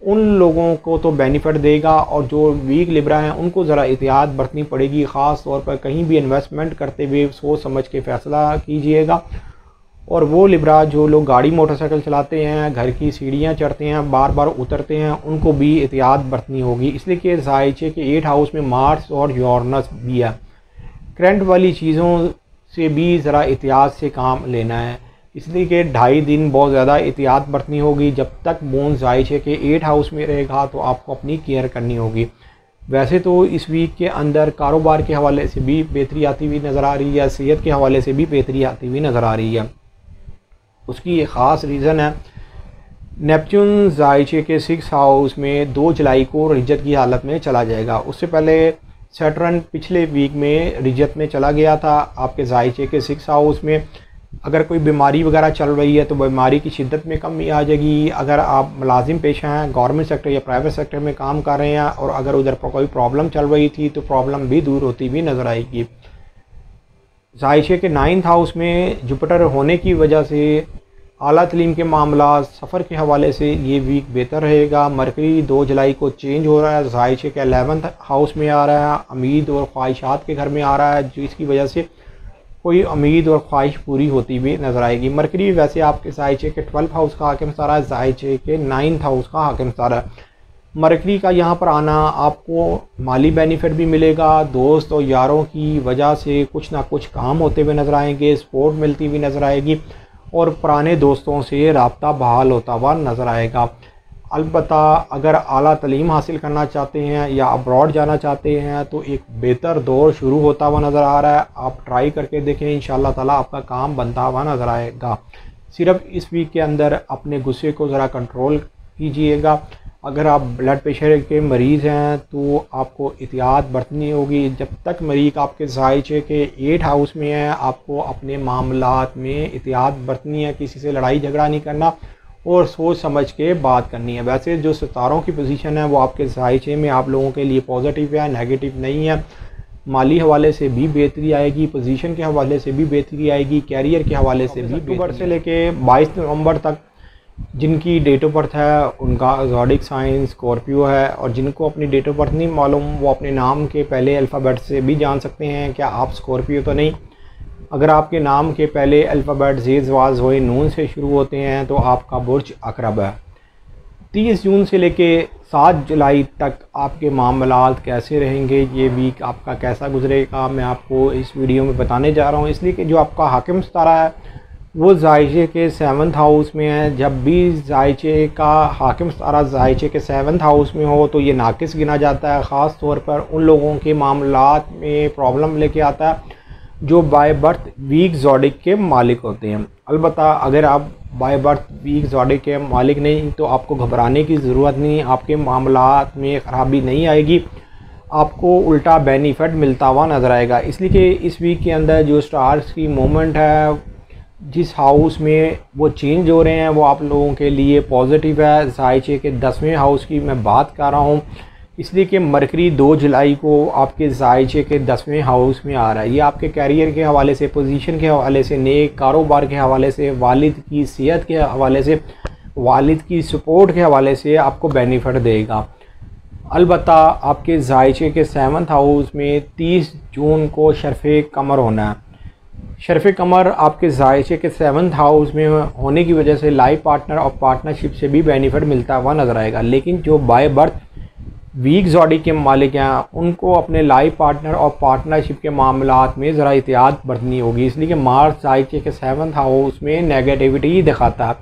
उन लोगों को तो बेनिफिट देगा, और जो वीक लिब्रा हैं उनको ज़रा एहतियात बरतनी पड़ेगी। ख़ास तौर पर कहीं भी इन्वेस्टमेंट करते हुए सोच समझ के फ़ैसला कीजिएगा। और वो लिब्रा जो लोग गाड़ी मोटरसाइकिल चलाते हैं, घर की सीढ़ियाँ चढ़ते हैं, बार बार उतरते हैं, उनको भी एहतियात बरतनी होगी, इसलिए कि जायचे के 8 हाउस में मार्स और यूरेनस भी है। करंट वाली चीज़ों से भी ज़रा एहतियात से काम लेना है, इसलिए कि 2.5 दिन बहुत ज़्यादा एहतियात बरतनी होगी। जब तक मून जायचे के 8 हाउस में रहेगा तो आपको अपनी केयर करनी होगी। वैसे तो इस वीक के अंदर कारोबार के हवाले से भी बेहतरी आती हुई नज़र आ रही है, सेहत के हवाले से भी बेहतरी आती हुई नज़र आ रही है। उसकी एक ख़ास रीज़न है, नेपच्यून जायचे के 6 हाउस में 2 जुलाई को रिजत की हालत में चला जाएगा। उससे पहले सैटर्न पिछले वीक में रिजत में चला गया था आपके जायचे के 6 हाउस में। अगर कोई बीमारी वगैरह चल रही है तो बीमारी की शिद्दत में कमी आ जाएगी। अगर आप मुलाजिम पेशा हैं, गवर्नमेंट सेक्टर या प्राइवेट सेक्टर में काम कर रहे हैं और अगर उधर पर कोई प्रॉब्लम चल रही थी तो प्रॉब्लम भी दूर होती हुई नज़र आएगी। जायशे के 9th हाउस में जुपिटर होने की वजह से आला तलीम के मामला, सफ़र के हवाले से ये वीक बेहतर रहेगा। मरकरी 2 जुलाई को चेंज हो रहा है, जायशे के 11th हाउस में आ रहा है, उम्मीद और ख्वाहिशात के घर में आ रहा है, जिसकी वजह से कोई उम्मीद और ख्वाहिश पूरी होती हुई नज़र आएगी। मरकरी वैसे आपके जायशे के 12th हाउस का हाकिम सितारा है, जायशे के 9th हाउस का हाकिम सितारा है। मरकरी का यहाँ पर आना आपको माली बेनिफिट भी मिलेगा, दोस्त और यारों की वजह से कुछ ना कुछ काम होते हुए नज़र आएंगे, सपोर्ट मिलती हुई नज़र आएगी और पुराने दोस्तों से रब्ता बहाल होता हुआ नज़र आएगा। अलबत्ता अगर आला तलीम हासिल करना चाहते हैं या अब्रॉड जाना चाहते हैं तो एक बेहतर दौर शुरू होता हुआ नज़र आ रहा है। आप ट्राई करके देखें, इंशाअल्लाह ताला आपका काम बनता हुआ नज़र आएगा। सिर्फ इस वीक के अंदर अपने गुस्से को ज़रा कंट्रोल कीजिएगा। अगर आप ब्लड प्रेशर के मरीज़ हैं तो आपको एहतियात बरतनी होगी। जब तक मरीज़ आपके जायचे के 8 हाउस में है, आपको अपने मामलात में एहतियात बरतनी है, किसी से लड़ाई झगड़ा नहीं करना और सोच समझ के बात करनी है। वैसे जो सितारों की पोजीशन है वो आपके जायचे में आप लोगों के लिए पॉजिटिव है, नेगेटिव नहीं है। माली हवाले से भी बेहतरी आएगी, पोजीशन के हवाले से भी बेहतरी आएगी, कैरियर के हवाले से भी। अक्टूबर से लेके 22 नवंबर तक जिनकी डेट ऑफ बर्थ है उनका ज़ोडिक साइन स्कॉर्पियो है, और जिनको अपनी डेट ऑफ बर्थ नहीं मालूम वो अपने नाम के पहले अल्फ़ाबेट से भी जान सकते हैं क्या आप स्कॉर्पियो तो नहीं। अगर आपके नाम के पहले अल्फ़ाबेट ज़ेज़ वाज़ होए नून से शुरू होते हैं तो आपका बुर्ज अकरब है। 30 जून से लेके 7 जुलाई तक आपके मामलात कैसे रहेंगे, ये वीक आपका कैसा गुजरेगा, मैं आपको इस वीडियो में बताने जा रहा हूँ। इसलिए कि जो आपका हाकिम सितारा है वो जायचे के 7th हाउस में है। जब भी जायचे का हाकिम सितारा जायचे के 7th हाउस में हो तो ये नाकिस गिना जाता है। ख़ास तौर पर उन लोगों के मामलात में प्रॉब्लम लेके आता है जो बाय बर्थ वीक ज़ोडिक के मालिक होते हैं। अलबत्ता अगर आप बाय बर्थ वीक ज़ोडिक के मालिक नहीं तो आपको घबराने की ज़रूरत नहीं, आपके मामलात में ख़राबी नहीं आएगी, आपको उल्टा बेनिफिट मिलता हुआ नज़र आएगा। इसलिए कि इस वीक के अंदर जो स्टार्स की मूवमेंट है, जिस हाउस में वो चेंज हो रहे हैं वो आप लोगों के लिए पॉजिटिव है। जायचे के 10वें हाउस की मैं बात कर रहा हूँ, इसलिए कि मरकरी 2 जुलाई को आपके जायचे के 10वें हाउस में आ रहा है। ये आपके कैरियर के हवाले से, पोजीशन के हवाले से, नेक कारोबार के हवाले से, वालिद की सेहत के हवाले से, वालिद की सपोर्ट के हवाले से आपको बेनिफिट देगा। अलबत्ता आपके जायचे के 7th हाउस में 30 जून को शर्फ़े कमर होना है। शर्फ़ कमर आपके जायचे के 7th हाउस में होने की वजह से लाइफ पार्टनर और पार्टनरशिप से भी बेनिफिट मिलता हुआ नज़र आएगा। लेकिन जो बाय बर्थ वीक ज़ोडिक के मालिक हैं उनको अपने लाइफ पार्टनर और पार्टनरशिप के मामलात में ज़रा एहतियात बरतनी होगी। इसलिए कि मार्स जायचे के 7th हाउस में नेगेटिविटी दिखाता है।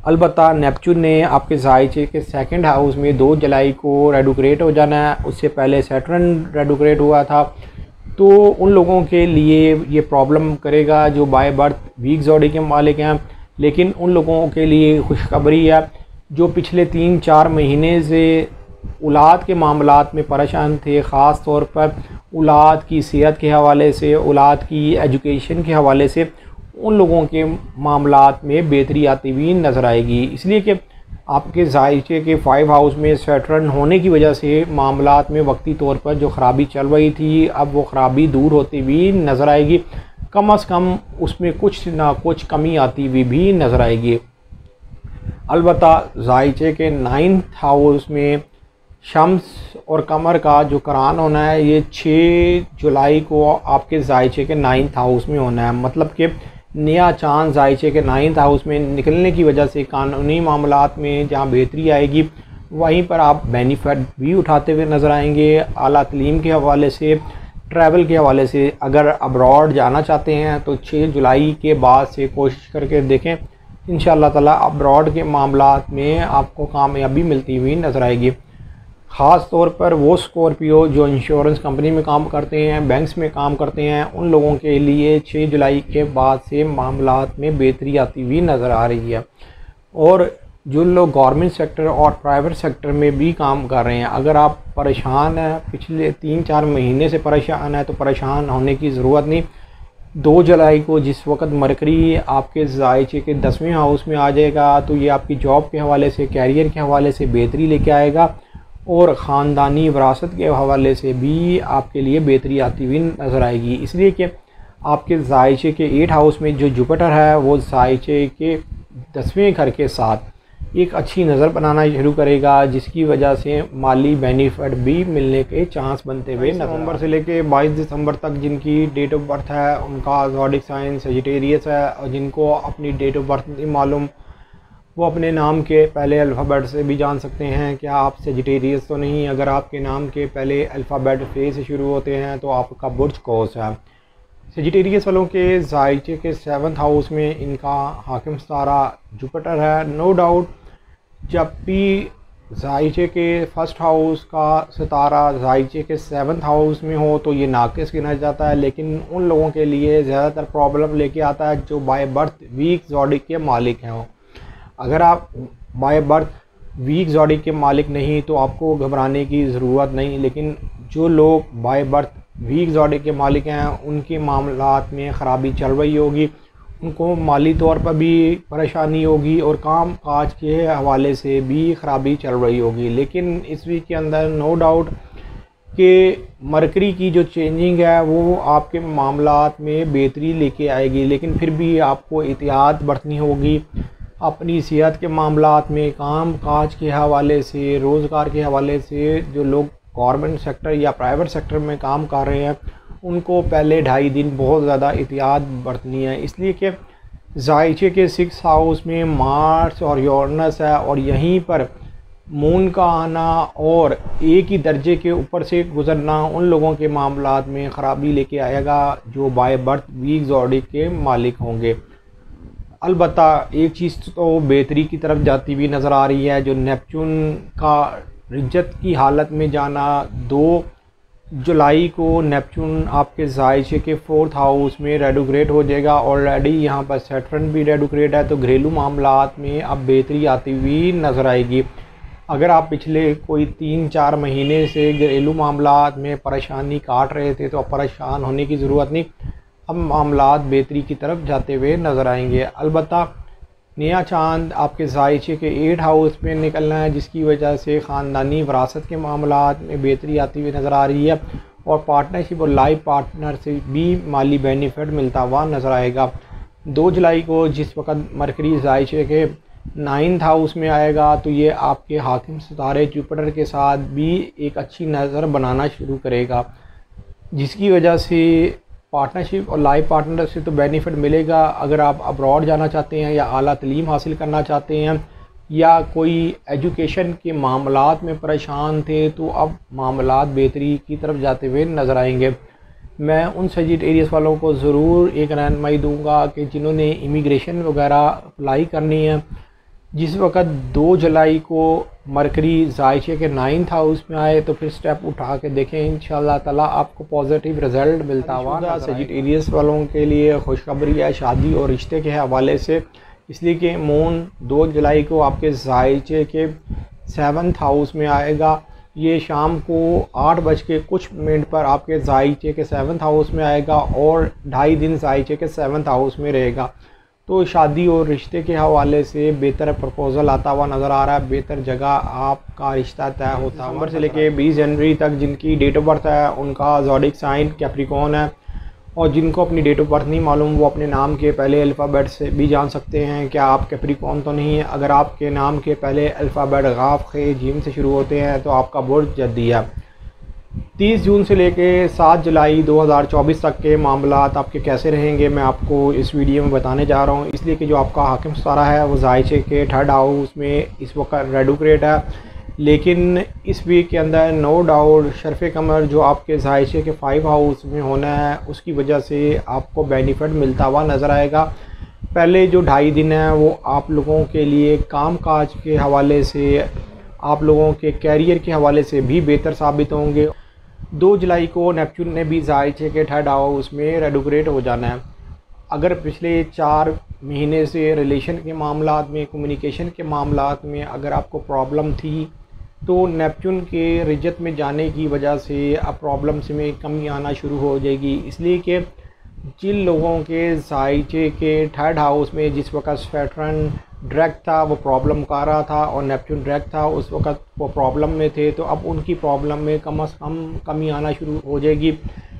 अलबत्ता नेपच्यून ने आपके जायचे के 2nd हाउस में 2 जुलाई को रेडुक्रेट हो जाना है। उससे पहले सैटर्न रेडुक्रेट हुआ था, तो उन लोगों के लिए ये प्रॉब्लम करेगा जो बाय बर्थ वीक ज़ोडिक के मालिक हैं। लेकिन उन लोगों के लिए खुशखबरी है जो पिछले 3-4 महीने से औलाद के मामलात में परेशान थे, ख़ास तौर पर औलाद की सेहत के हवाले से, औलाद की एजुकेशन के हवाले से, उन लोगों के मामलात में बेहतरी आती हुई नज़र आएगी। इसलिए कि आपके जायचे के 5 हाउस में सैटर्न होने की वजह से मामलात में वक्ती तौर पर जो ख़राबी चल रही थी अब वो ख़राबी दूर होती हुई नज़र आएगी। कम से कम उसमें कुछ ना कुछ कमी आती हुई भी नज़र आएगी। अलबत्ता जायचे के 9th हाउस में शम्स और कमर का जो करान होना है ये 6 जुलाई को आपके जायचे के 9th हाउस में होना है। मतलब कि नया चांद जायचे के 9th हाउस में निकलने की वजह से कानूनी मामलात में जहां बेहतरी आएगी वहीं पर आप बेनिफिट भी उठाते हुए नज़र आएंगे। आला तालीम के हवाले से, ट्रैवल के हवाले से अगर अब्रॉड जाना चाहते हैं तो 6 जुलाई के बाद से कोशिश करके देखें, इंशाअल्लाह ताला अब्रॉड के मामलात में आपको कामयाबी मिलती हुई नज़र आएगी। ख़ास तौर पर वो स्कॉर्पियो जो इंश्योरेंस कंपनी में काम करते हैं, बैंक्स में काम करते हैं, उन लोगों के लिए 6 जुलाई के बाद से मामलात में बेहतरी आती हुई नज़र आ रही है। और जो लोग गवर्नमेंट सेक्टर और प्राइवेट सेक्टर में भी काम कर रहे हैं, अगर आप परेशान हैं, पिछले 3-4 महीने से परेशान हैं, तो परेशान होने की ज़रूरत नहीं। 2 जुलाई को जिस वक्त मरकरी आपके जायचे के 10वें हाउस में आ जाएगा तो ये आपकी जॉब के हवाले से, कैरियर के हवाले से बेहतरी लेके आएगा और ख़ानदानी विरासत के हवाले से भी आपके लिए बेहतरी आती हुई नज़र आएगी। इसलिए कि आपके जायचे के 8 हाउस में जो जुपिटर है वो जायचे के 10वें घर के साथ एक अच्छी नज़र बनाना शुरू करेगा, जिसकी वजह से माली बेनिफिट भी मिलने के चांस बनते हुए नवंबर से लेके 22 दिसंबर तक जिनकी डेट ऑफ बर्थ है उनका ज़ोडिक साइन सजिटेरियस है, और जिनको अपनी डेट ऑफ बर्थ नहीं मालूम वो अपने नाम के पहले अल्फ़ाबेट से भी जान सकते हैं क्या आप सजिटेरियस तो नहीं। अगर आपके नाम के पहले अल्फ़ाबेट फे से शुरू होते हैं तो आपका बुर्ज कौस है। सजिटेरियस वालों के जायचे के 7th हाउस में इनका हाकिम सितारा जुपिटर है। नो डाउट जब भी जायचे के 1st हाउस का सितारा जायचे के 7th हाउस में हो तो ये नाकिस गिना जाता है, लेकिन उन लोगों के लिए ज़्यादातर प्रॉब्लम लेके आता है जो बाय बर्थ वीक ज़ोडिक के मालिक हैं। अगर आप बाय बर्थ वीक ज़ोडिक के मालिक नहीं तो आपको घबराने की ज़रूरत नहीं, लेकिन जो लोग बाय बर्थ वीक ज़ोडिक के मालिक हैं उनके मामलात में ख़राबी चल रही होगी, उनको माली तौर पर भी परेशानी होगी और काम काज के हवाले से भी ख़राबी चल रही होगी। लेकिन इस वीक के अंदर नो डाउट कि मरकरी की जो चेंजिंग है वो आपके मामलात में बेहतरी लेके आएगी, लेकिन फिर भी आपको एहतियात बरतनी होगी अपनी सेहत के मामलात में, काम काज के हवाले से, रोज़गार के हवाले से। जो लोग गवर्नमेंट सेक्टर या प्राइवेट सेक्टर में काम कर रहे हैं उनको पहले 2.5 दिन बहुत ज़्यादा एहतियात बरतनी है, इसलिए कि ज़ाइचे के 6 हाउस में मार्स और यूरेनस है और यहीं पर मून का आना और एक ही दर्जे के ऊपर से गुज़रना उन लोगों के मामलात में ख़राबी लेके आएगा जो बाय बर्थ वीक ज़ोडिक के मालिक होंगे। अलबत्ता एक चीज़ तो बेहतरी की तरफ जाती हुई नज़र आ रही है, जो नेपच्यून का रिज्जत की हालत में जाना। 2 जुलाई को नेपच्यून आपके ज़ाइचे के 4th हाउस में रेट्रोग्रेड हो जाएगा। ऑलरेडी यहाँ पर सैटर्न भी रेट्रोग्रेड है, तो घरेलू मामलात में अब बेहतरी आती हुई नज़र आएगी। अगर आप पिछले कोई 3-4 महीने से घरेलू मामलात में परेशानी काट रहे थे तो अब परेशान होने की ज़रूरत नहीं, अब मामलात बेहतरी की तरफ जाते हुए नज़र आएंगे। अलबत्ता नया चांद आपके ज़ाइचे के 8 हाउस में निकलना है, जिसकी वजह से ख़ानदानी विरासत के मामलात में बेहतरी आती हुई नज़र आ रही है और पार्टनरशिप और लाइफ पार्टनर से भी माली बेनिफिट मिलता हुआ नज़र आएगा। 2 जुलाई को जिस वक्त मरकरी ज़ाइचे के 9th हाउस में आएगा तो ये आपके हाकिम सितारे जुपिटर के साथ भी एक अच्छी नज़र बनाना शुरू करेगा, जिसकी वजह से पार्टनरशिप और लाइफ पार्टनर से तो बेनिफिट मिलेगा। अगर आप अब्रॉड जाना चाहते हैं या आला तलीम हासिल करना चाहते हैं या कोई एजुकेशन के मामलात में परेशान थे तो अब मामलात बेहतरी की तरफ जाते हुए नज़र आएंगे। मैं उन सजिटेरियस वालों को ज़रूर एक रहनुमाई दूंगा कि जिन्होंने इमिग्रेशन वगैरह अप्लाई करनी है, जिस वक्त 2 जुलाई को मरकरी ज़ाइचे के 9th हाउस में आए तो फिर स्टेप उठा के देखें, इंशाअल्लाह ताला आपको पॉजिटिव रिज़ल्ट मिलता हुआ। सजिटेरियस वालों के लिए खुशखबरी है शादी और रिश्ते के हवाले से, इसलिए कि मून 2 जुलाई को आपके ज़ाइचे के 7th हाउस में आएगा। ये शाम को 8 बज के कुछ मिनट पर आपके ज़ाइचे के 7th हाउस में आएगा और 2.5 दिन ज़ाइचे के 7th हाउस में रहेगा। तो शादी और रिश्ते के हवाले से बेहतर प्रपोज़ल आता हुआ नज़र आ रहा है, बेहतर जगह आपका रिश्ता तय होता है। दिसंबर से लेके 20 जनवरी तक जिनकी डेट ऑफ बर्थ है उनका ज़ोडिक साइन कैप्रिकॉर्न है, और जिनको अपनी डेट ऑफ बर्थ नहीं मालूम वो अपने नाम के पहले अल्फ़ाबेट से भी जान सकते हैं क्या आप कैप्रिकॉर्न तो नहीं है। अगर आपके नाम के पहले अल्फ़ाबेट गाफ खे जीम से शुरू होते हैं तो आपका बुर्ज जद्दी है। 30 जून से लेके 7 जुलाई 2024 तक के मामलात आपके कैसे रहेंगे मैं आपको इस वीडियो में बताने जा रहा हूँ, इसलिए कि जो आपका हाकिम सितारा है वो ज़ाइचे के 3rd हाउस में इस वक्त रेट्रोग्रेड है। लेकिन इस वीक के अंदर नो डाउट शरफ़ कमर जो आपके ज़ाइचे के 5 हाउस में होना है उसकी वजह से आपको बेनिफिट मिलता हुआ नज़र आएगा। पहले जो 2.5 दिन हैं वो आप लोगों के लिए काम काज के हवाले से, आप लोगों के कैरियर के हवाले से भी बेहतर साबित होंगे। 2 जुलाई को नेपच्यून ने भी ज़ाइचे के 3rd हाउस में रेट्रोग्रेड हो जाना है। अगर पिछले 4 महीने से रिलेशन के मामलात में, कम्युनिकेशन के मामलात में अगर आपको प्रॉब्लम थी तो नेपच्यून के रिजत में जाने की वजह से अब प्रॉब्लम्स में कमी आना शुरू हो जाएगी, इसलिए कि जिन लोगों के ज़ाइचे के 3rd हाउस में जिस वक्त सैटर्न डायरेक्ट था वो प्रॉब्लम कर रहा था और नेपच्यून डायरेक्ट था उस वक्त वो प्रॉब्लम में थे, तो अब उनकी प्रॉब्लम में कम से कम कमी आना शुरू हो जाएगी।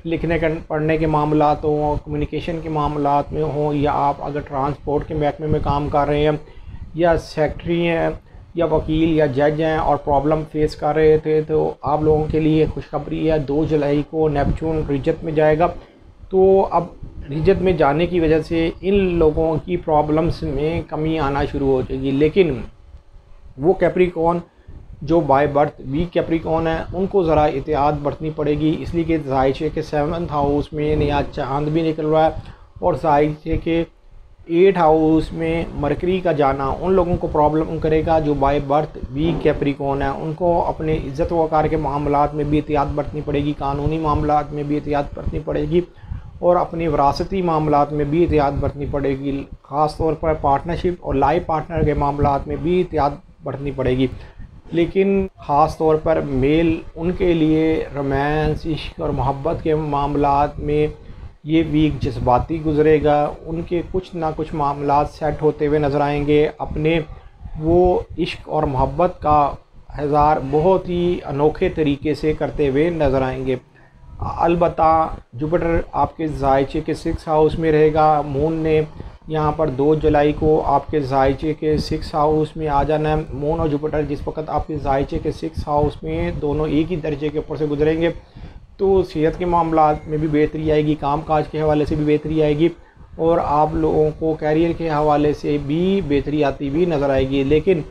लिखने पढ़ने के मामलात हों, कम्युनिकेशन के मामलात में हों, या आप अगर ट्रांसपोर्ट के महकमे में काम कर रहे हैं या सेक्रेटरी हैं या वकील या जज हैं और प्रॉब्लम फेस कर रहे थे, तो आप लोगों के लिए खुशखबरी है। 2 जुलाई को नेपच्यून रिजत में जाएगा, तो अब रिजत में जाने की वजह से इन लोगों की प्रॉब्लम्स में कमी आना शुरू हो जाएगी। लेकिन वो कैप्रिकॉर्न जो बाय बर्थ वीक कैप्रिकॉर्न है उनको ज़रा एहतियात बरतनी पड़ेगी, इसलिए कि ज़ाइचे के 7th हाउस में नया चांद भी निकल रहा है और ज़ाइचे के 8 हाउस में मरकरी का जाना उन लोगों को प्रॉब्लम करेगा जो बाय बर्थ वीक कैप्रिकॉर्न है। उनको अपने इज़्ज़त वक़ार के मामलात में भी एहतियात बरतनी पड़ेगी, कानूनी मामलात में भी एहतियात बरतनी पड़ेगी और अपनी विरासती मामलात में भी एहतियात बरतनी पड़ेगी। ख़ास तौर पर पार्टनरशिप और लाइफ पार्टनर के मामलात में भी एहतियात बरतनी पड़ेगी। लेकिन ख़ास तौर पर मेल उनके लिए रोमांस, इश्क और मोहब्बत के मामलात में ये वीक जज्बाती गुजरेगा। उनके कुछ ना कुछ मामलात सेट होते हुए नज़र आएंगे। अपने वो इश्क और मोहब्बत का इज़हार बहुत ही अनोखे तरीके से करते हुए नज़र आएंगे। अलबत्ता जुपिटर आपके ज़ायचे के 6 हाउस में रहेगा। मून ने यहाँ पर 2 जुलाई को आपके ज़ायचे के 6 हाउस में आ जाना है। मून और जुपिटर जिस वक्त आपके ज़ायचे के 6 हाउस में दोनों एक ही दर्जे के ऊपर से गुजरेंगे तो सेहत के मामलात में भी बेहतरी आएगी, काम काज के हवाले से भी बेहतरी आएगी और आप लोगों को कैरियर के हवाले से भी बेहतरी आती भी नज़र आएगी। लेकिन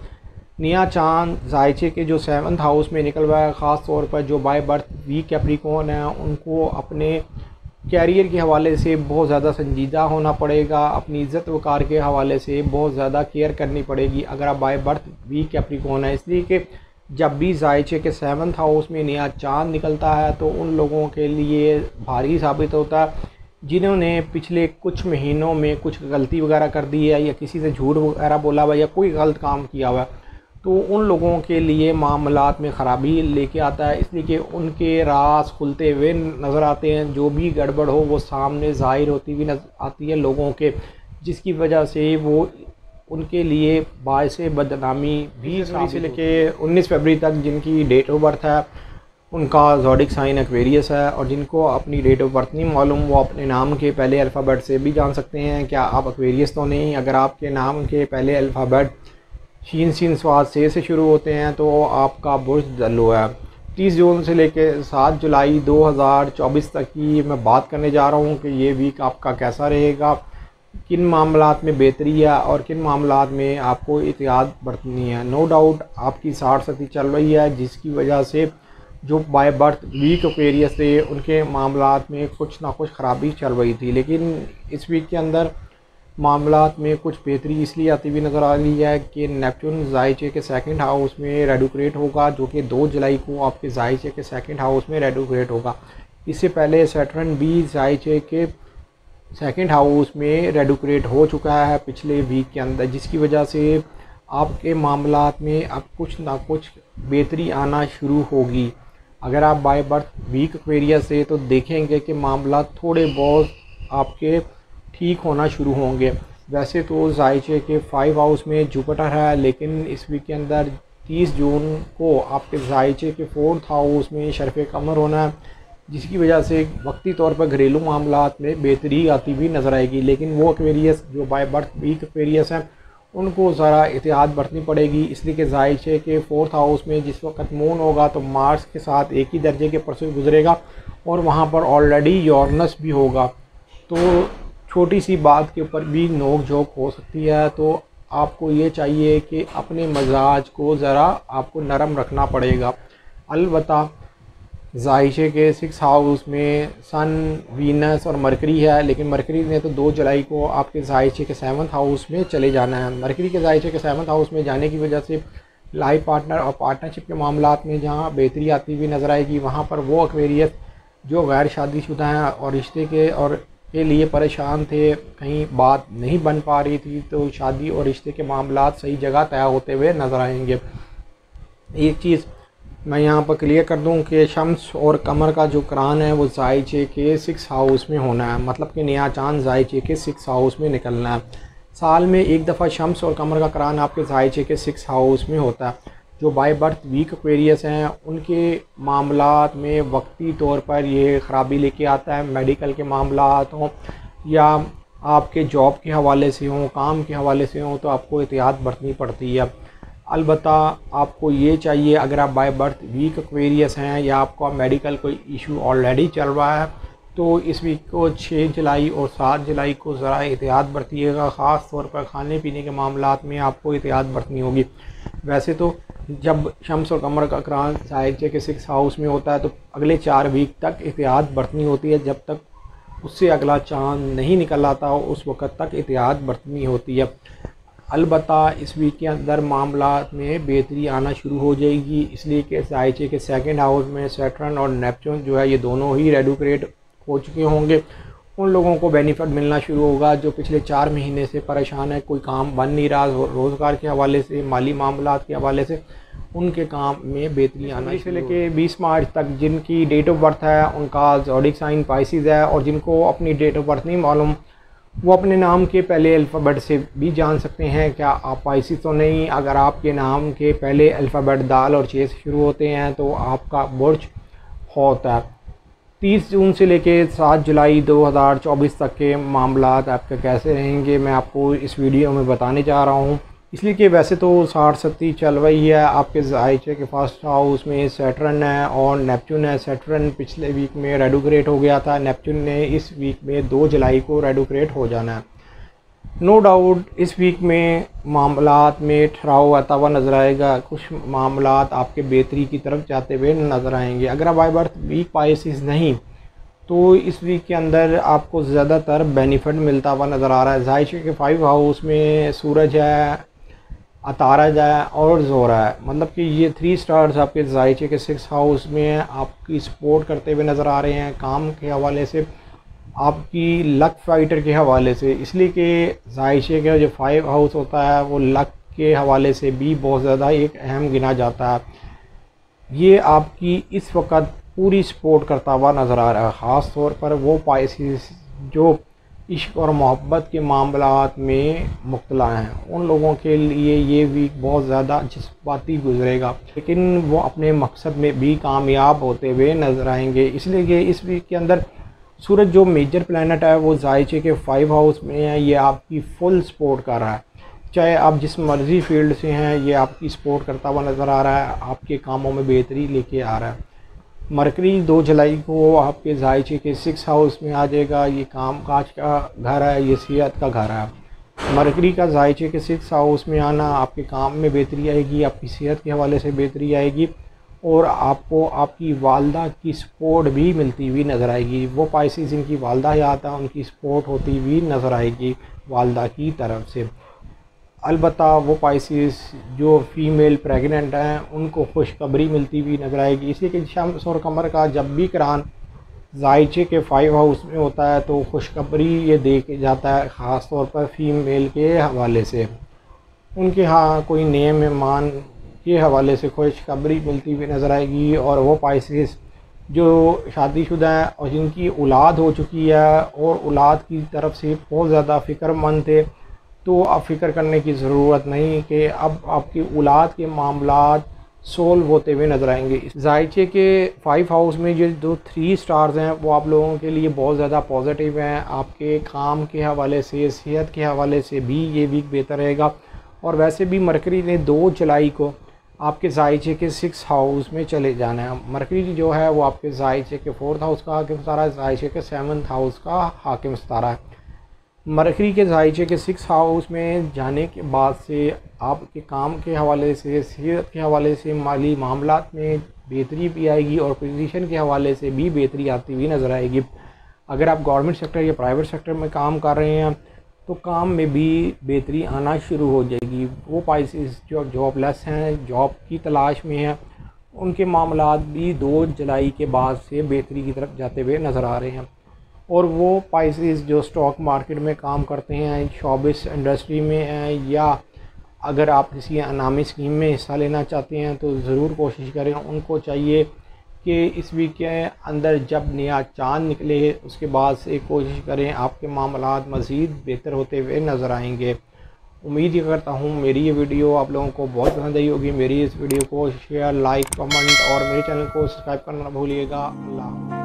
नया चांद ज़ायचे के जो 7th हाउस में निकल रहा है, ख़ास तौर पर जो बाय बर्थ वीक कैप्रिकॉर्न है उनको अपने कैरियर के हवाले से बहुत ज़्यादा संजीदा होना पड़ेगा। अपनी इज़्ज़त वक़ार के हवाले से बहुत ज़्यादा केयर करनी पड़ेगी अगर आप बाय बर्थ वीक कैप्रिकॉर्न है। इसलिए कि जब भी ज़ायचे के 7th हाउस में नया चांद निकलता है तो उन लोगों के लिए भारी साबित होता है जिन्होंने पिछले कुछ महीनों में कुछ गलती वगैरह कर दी है या किसी से झूठ वगैरह बोला हुआ या कोई गलत काम किया हुआ है तो उन लोगों के लिए मामलात में ख़राबी लेके आता है। इसलिए कि उनके राज खुलते हुए नज़र आते हैं, जो भी गड़बड़ हो वो सामने ज़ाहिर होती हुई नज़र आती है लोगों के, जिसकी वजह से वो उनके लिए बायस बदनामी भी से लेके 19 फरवरी तक जिनकी डेट ऑफ बर्थ है उनका ज़ोडिक साइन एक्वेरियस है। और जिनको अपनी डेट ऑफ बर्थ नहीं मालूम वो अपने नाम के पहले अल्फ़ाबेट से भी जान सकते हैं क्या आप एक्वेरियस तो नहीं। अगर आपके नाम के पहले अल्फ़ाबेट शीन सीन स्वाद से शुरू होते हैं तो आपका बुर्ज दल्लो है। 30 जून से लेकर 7 जुलाई 2024 तक की मैं बात करने जा रहा हूँ कि ये वीक आपका कैसा रहेगा, किन मामलात में बेहतरी है और किन मामलात में आपको एहतियात बरतनी है। नो डाउट आपकी 60 सदी चल रही है जिसकी वजह से जो बाय बर्थ वीक एक्वेरियस थे उनके मामलात में कुछ ना कुछ ख़राबी चल रही थी। लेकिन इस वीक के अंदर मामलात में कुछ बेहतरी इसलिए आती हुई नज़र आ रही है कि नेपच्यून ज़ायचे के 2nd हाउस में रेडुक्रेट होगा जो कि 2 जुलाई को आपके ज़ायचे के 2nd हाउस में रेडुक्रेट होगा। इससे पहले सैटर्न भी ज़ायचे के 2nd हाउस में रेडुक्रेट हो चुका है पिछले वीक के अंदर, जिसकी वजह से आपके मामलात में अब कुछ ना कुछ बेहतरी आना शुरू होगी। अगर आप बाय बर्थ वीक एक्वेरियस से तो देखेंगे कि मामला थोड़े बहुत आपके ठीक होना शुरू होंगे। वैसे तो ज़ायचे के 5 हाउस में जुपिटर है, लेकिन इस वीक के अंदर 30 जून को आपके ज़ायचे के 4th हाउस में शरफ़ कमर होना है, जिसकी वजह से वक्ती तौर पर घरेलू मामलात में बेहतरी आती हुई नज़र आएगी। लेकिन वो एक्वेरियस जो बाय बर्थ वीक एक्वेरियस हैं उनको ज़रा एहतियात बरतनी पड़ेगी, इसलिए कि ज़ायचे के 4th हाउस में जिस वक्त मून होगा तो मार्स के साथ एक ही दर्जे के ऊपर से गुजरेगा और वहाँ पर ऑलरेडी यूरेनस भी होगा, तो छोटी सी बात के ऊपर भी नोक झोंक हो सकती है। तो आपको ये चाहिए कि अपने मजाज को ज़रा आपको नरम रखना पड़ेगा। अलबत्ता ज़ायचे के 6 हाउस में सन, वीनस और मरकरी है, लेकिन मरकरी ने तो 2 जुलाई को आपके ज़ायचे के 7th हाउस में चले जाना है। मरकरी के ज़ायचे के 7th हाउस में जाने की वजह से लाइफ पार्टनर और पार्टनरशिप के मामलात में जहाँ बेहतरी आती हुई नज़र आएगी, वहाँ पर वो एक्वेरियस जो गैर शादीशुदा हैं और रिश्ते के लिए परेशान थे, कहीं बात नहीं बन पा रही थी, तो शादी और रिश्ते के मामलात सही जगह तय होते हुए नज़र आएंगे। एक चीज़ मैं यहाँ पर क्लियर कर दूँ कि शम्स और कमर का जो करान है वो ज़ायचे के 6 हाउस में होना है, मतलब कि नया चांद ज़ायचे के 6 हाउस में निकलना है। साल में एक दफ़ा शम्स और कमर का करान आपके ज़ायचे के 6 हाउस में होता है। जो बाय बर्थ वीक एक्वेरियस हैं उनके मामलात में वक्ती तौर पर ये ख़राबी लेके आता है। मेडिकल के मामलात हों या आपके जॉब के हवाले से हों, काम के हवाले से हों, तो आपको एहतियात बरतनी पड़ती है। अलबत्ता आपको ये चाहिए, अगर आप बाय बर्थ वीक एक्वेरियस हैं या आपका मेडिकल कोई इशू ऑलरेडी चल रहा है तो इस वीक को 6 जुलाई और 7 जुलाई को ज़रा एहतियात बरतिएगा। ख़ास तौर पर खाने पीने के मामलात में आपको एहतियात बरतनी होगी। वैसे तो जब शम्स और कमर का करान ज़ायचे के 6 हाउस में होता है तो अगले 4 वीक तक एहतियात बरतनी होती है, जब तक उससे अगला चांद नहीं निकल आता उस वक़्त तक एहतियात बरतनी होती है। अलबत्ता इस वीक के अंदर मामलात में बेहतरी आना शुरू हो जाएगी, इसलिए कि ज़ायचे के 2nd हाउस में सैटर्न और नेपच्यून जो है ये दोनों ही रेडुक्रेट हो चुके होंगे। उन लोगों को बेनिफिट मिलना शुरू होगा जो पिछले 4 महीने से परेशान है, कोई काम बन नहीं रहा, रोज़गार के हवाले से, माली मामलात के हवाले से उनके काम में बेहतरी आना से लेके 20 मार्च तक जिनकी डेट ऑफ बर्थ है उनका ज़ोडिक साइन पाइसिस है, और जिनको अपनी डेट ऑफ बर्थ नहीं मालूम वो अपने नाम के पहले अल्फ़ाबेट से भी जान सकते हैं क्या आप पाइसिस तो नहीं। अगर आपके नाम के पहले अल्फ़ाबेट दाल और चे से शुरू होते हैं तो आपका बुर्ज होता है। 30 जून से लेके 7 जुलाई 2024 तक के मामलात आपके कैसे रहेंगे मैं आपको इस वीडियो में बताने जा रहा हूँ। इसलिए कि वैसे तो 60-70 चल रही है आपके जायचे के फर्स्ट हाउस में सैटर्न है और नेपच्यून है। सैटर्न पिछले वीक में रेडोग्रेट हो गया था, नेपच्यून ने इस वीक में 2 जुलाई को रेडोग्रेट हो जाना है। नो डाउट इस वीक में मामलात में ठहराव आता हुआ नज़र आएगा, कुछ मामलात आपके बेहतरी की तरफ जाते हुए नज़र आएंगे। अगर आप बाय बर्थ वीक पाइसिस नहीं तो इस वीक के अंदर आपको ज़्यादातर बेनिफिट मिलता हुआ नज़र आ रहा है। जायचे के 5 हाउस में सूरज है, अतारज है और ज़ोरा है, मतलब कि ये 3 स्टार्स आपके जायचे के 6 हाउस में आपकी सपोर्ट करते हुए नज़र आ रहे हैं काम के हवाले से, आपकी लक फाइटर के हवाले से। इसलिए कि जायचे का जो 5 हाउस होता है वो लक के हवाले से भी बहुत ज़्यादा एक अहम गिना जाता है। ये आपकी इस वक्त पूरी सपोर्ट करता हुआ नज़र आ रहा है, ख़ास तौर पर वो पाइसिस जो इश्क और मोहब्बत के मामलात में मुब्तला हैं। उन लोगों के लिए ये वीक बहुत ज़्यादा जज्बाती गुजरेगा, लेकिन वो अपने मकसद में भी कामयाब होते हुए नज़र आएंगे। इसलिए कि इस वीक के अंदर सूरज जो मेजर प्लैनेट है वो जायचे के 5 हाउस में है, ये आपकी फुल सपोर्ट कर रहा है। चाहे आप जिस मर्ज़ी फील्ड से हैं ये आपकी सपोर्ट करता हुआ नज़र आ रहा है, आपके कामों में बेहतरी लेके आ रहा है। मरकरी 2 जुलाई को आपके जायचे के 6 हाउस में आ जाएगा, ये काम काज का घर है, ये सेहत का घर है। मरकरी का जायचे के 6 हाउस में आना आपके काम में बेहतरी आएगी, आपकी सेहत के हवाले से बेहतरी आएगी और आपको आपकी वालदा की सपोर्ट भी मिलती हुई नज़र आएगी। वो पाइसिस जिनकी वालदा याद है उनकी सपोर्ट होती हुई नज़र आएगी वालदा की तरफ से। अलबत्ता वो पाइसिस जो फीमेल प्रेग्नेंट हैं उनको खुशखबरी मिलती हुई नजर आएगी। इसलिए कि शम्स और कमर का जब भी करान जायचे के 5 हाउस में होता है तो खुशखबरी ये दे के जाता है, ख़ास तौर पर फीमेल के हवाले से। उनके यहाँ कोई नए मेहमान के हवाले से खुशखबरी मिलती हुई नज़र आएगी। और वो पाइसिस जो शादीशुदा हैं और जिनकी औलाद हो चुकी है और औलाद की तरफ से बहुत ज़्यादा फ़िक्रमंद थे, तो अब फ़िक्र करने की ज़रूरत नहीं कि अब आपकी औलाद के मामलात सोल्व होते हुए नज़र आएंगे। जायचे के 5 हाउस में जो 3 स्टार्स हैं वो आप लोगों के लिए बहुत ज़्यादा पॉजिटिव हैं। आपके काम के हवाले से, सेहत के हवाले से भी ये वीक बेहतर रहेगा। और वैसे भी मरकरी ने 2 जुलाई को आपके जायचे के 6 हाउस में चले जाना है। मरकरी जो है वो आपके जायचे के 4th हाउस का हाकिम सितारा है, जायचे के 7th हाउस का हाकिम सितारा है। मरकरी के जायचे के 6 हाउस में जाने के बाद से आपके काम के हवाले से, सेहत के हवाले से, माली मामलात में बेहतरी भी आएगी और पोजीशन के हवाले से भी बेहतरी आती हुई नज़र आएगी। अगर आप गवर्नमेंट सेक्टर या प्राइवेट सेक्टर में काम कर रहे हैं तो काम में भी बेहतरी आना शुरू हो जाएगी। वो पाइसिस जो जॉबलेस हैं, जॉब की तलाश में हैं, उनके मामलात भी 2 जुलाई के बाद से बेहतरी की तरफ जाते हुए नज़र आ रहे हैं। और वो पाइसिस जो स्टॉक मार्केट में काम करते हैं, शोबिस इंडस्ट्री में हैं, या अगर आप किसी अनामी स्कीम में हिस्सा लेना चाहते हैं तो ज़रूर कोशिश करें। उनको चाहिए कि इस वीक के अंदर जब नया चांद निकले उसके बाद से कोशिश करें, आपके मामलात मज़ीद बेहतर होते हुए नज़र आएंगे। उम्मीद ये करता हूँ मेरी ये वीडियो आप लोगों को बहुत पसंद आई होगी। मेरी इस वीडियो को शेयर, लाइक, कमेंट और मेरे चैनल को सब्सक्राइब करना ना भूलिएगा। अल्लाह।